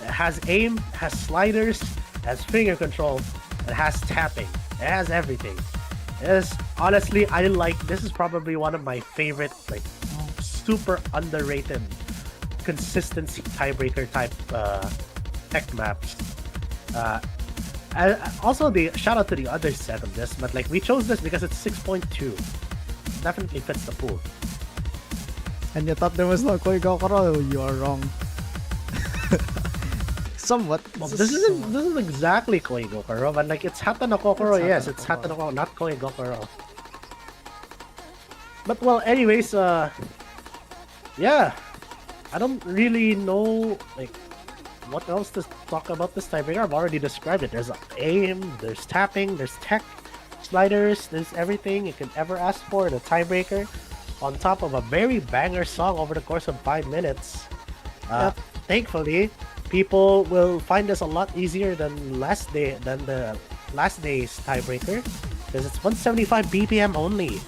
It has aim, has sliders, has finger control, it has tapping. It has everything. It's honestly, this is probably one of my favorite, like, super underrated consistency tiebreaker type tech maps. Also, the shout out to the other set of this, but like we chose this because it's 6.2. Definitely fits the pool. And you thought there was no Koi Gokoro? You are wrong. Somewhat. Well, this isn't exactly Koi Gokoro, but like it's Hata no Kokoro. It's Yes, Hata no it's Hata no Kokoro, not Koi Gokoro. But well, anyways, yeah, I don't really know like what else to talk about this tiebreaker. I've already described it. There's aim, there's tapping, there's tech, sliders, there's everything you can ever ask for in a tiebreaker. On top of a very banger song over the course of 5 minutes. Thankfully, people will find this a lot easier than the last day's tiebreaker because it's 175 BPM only.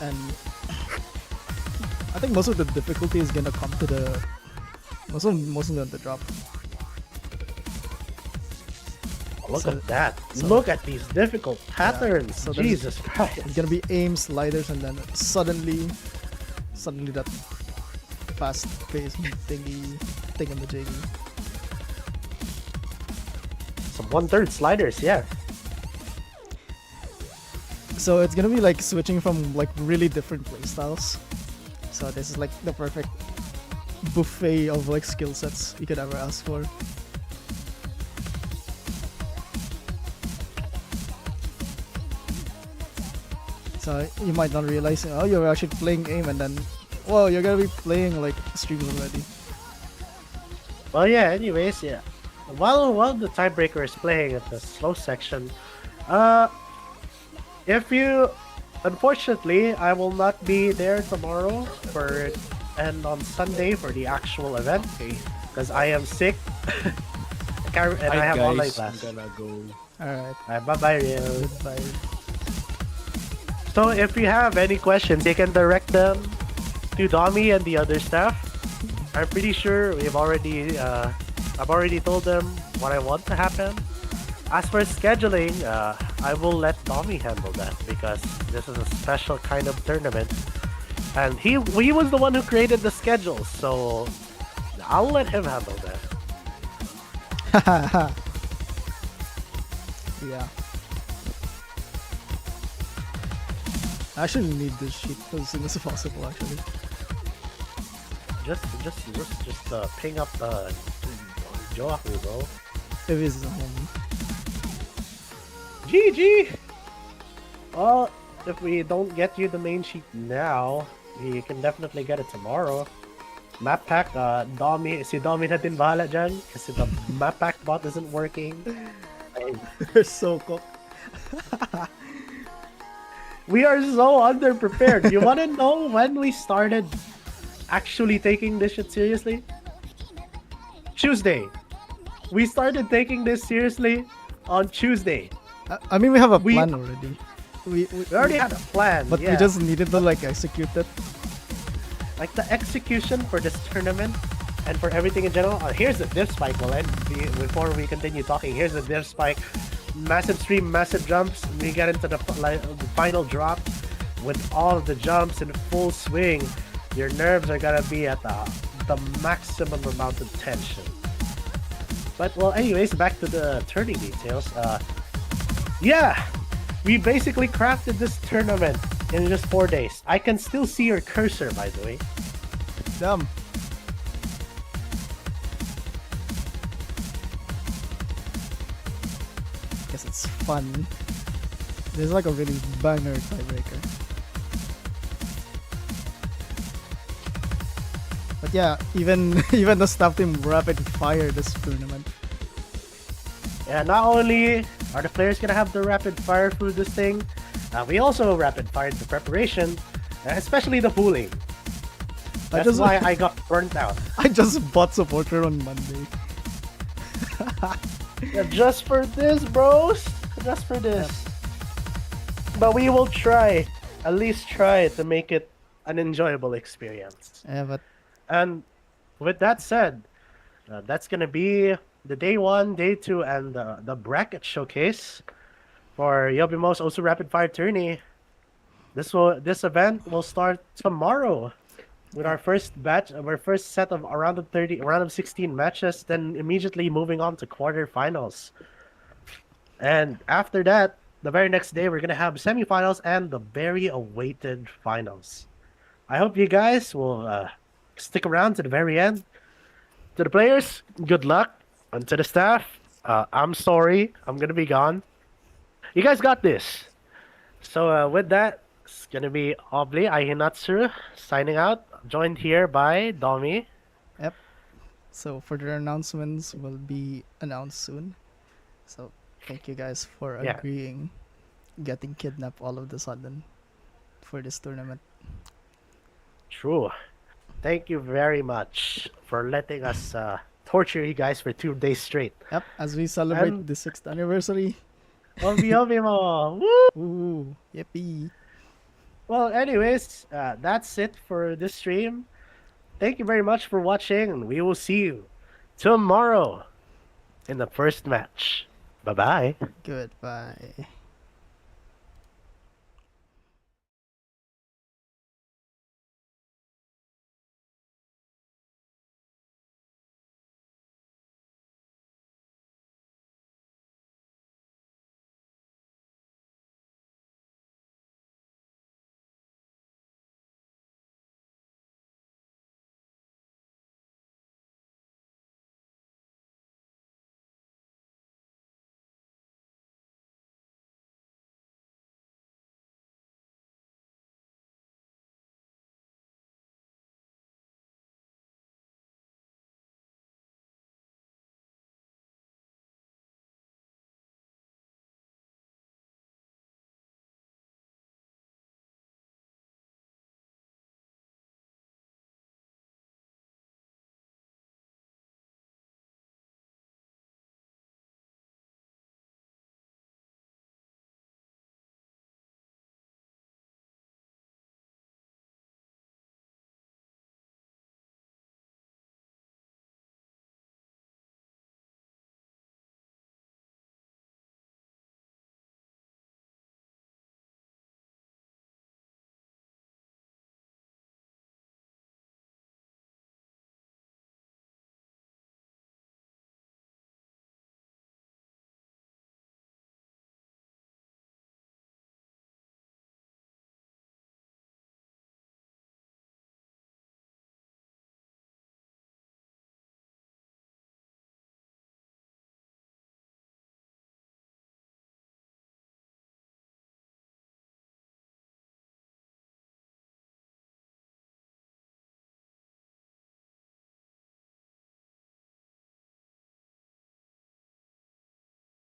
And I think most of the difficulty is gonna come to the most of the drop. Look at that! Look at these difficult patterns. So Jesus Christ! It's gonna be aim, sliders, and then suddenly that fast-paced thing in the JD. Some 1/3 sliders, yeah. So it's gonna be like switching from like really different playstyles. So this is like the perfect buffet of like skill sets you could ever ask for. So you might not realize, oh, you're actually playing aim, and then, whoa, you're gonna be playing like streams already. Well, yeah. Anyways, yeah. While the tiebreaker is playing at the slow section, unfortunately, I will not be there tomorrow and on Sunday for the actual event because I am sick and I have online class. I'm gonna go. Alright, Bye bye, Real. goodbye. So if you have any questions, you can direct them to Domi and the other staff. I'm pretty sure I've already told them what I want to happen. As for scheduling, I will let Domi handle that because this is a special kind of tournament. And he was the one who created the schedule, so I'll let him handle that. Yeah. I actually need this sheet as soon as possible, actually. Just ping up Joaku, bro. If he's home. GG! Well, if we don't get you the main sheet now, you can definitely get it tomorrow. Map pack, si Domi na din bahala dyan kasi the map pack bot isn't working. You're so cooked. We are so underprepared. You wanna know when we started actually taking this shit seriously? Tuesday. We started taking this seriously on Tuesday. I mean, we have a plan already. We already had a plan, but yeah. we just needed to like execute it. Like the execution for this tournament and for everything in general. Here's the div spike, before we continue talking. Here's the div spike. Massive stream, massive jumps. We get into the final drop with all of the jumps in full swing. Your nerves are gonna be at the maximum amount of tension. But well, anyways, back to the tourney details. Yeah, we basically crafted this tournament in just 4 days. I can still see your cursor, by the way. Damn. because it's fun. This is like a really banger tiebreaker. But yeah, even the staff team rapid fire this tournament. Yeah, not only are the players gonna have the rapid fire through this thing, we also rapid fired the preparation, especially the pooling. That's why I got burnt out. I just bought supporter on Monday. Yeah, just for this, bros. Just for this. But we will try, at least try to make it an enjoyable experience. Yeah, but And with that said, that's gonna be the day 1, day 2, and the bracket showcase for Yobimo's also Rapid Fire Tourney. This event will start tomorrow with our first batch, our first set of around of 16 matches, then immediately moving on to quarterfinals. And after that, the very next day, we're gonna have semifinals and the very awaited finals. I hope you guys will stick around to the very end. To the players, good luck. And to the staff, I'm sorry, I'm gonna be gone. You guys got this. So with that, it's gonna be Obli Ahinatsu signing out, joined here by Domi. yep. So further announcements will be announced soon. So thank you guys for Yeah. agreeing, getting kidnapped all of the sudden for this tournament. True. Thank you very much for letting us torture you guys for 2 days straight. Yep, as we celebrate And- the 6th anniversary. Yobimo! Woo! Ooh, yippee. Well, anyways, that's it for this stream. Thank you very much for watching, and we will see you tomorrow in the first match. Bye-bye. Goodbye.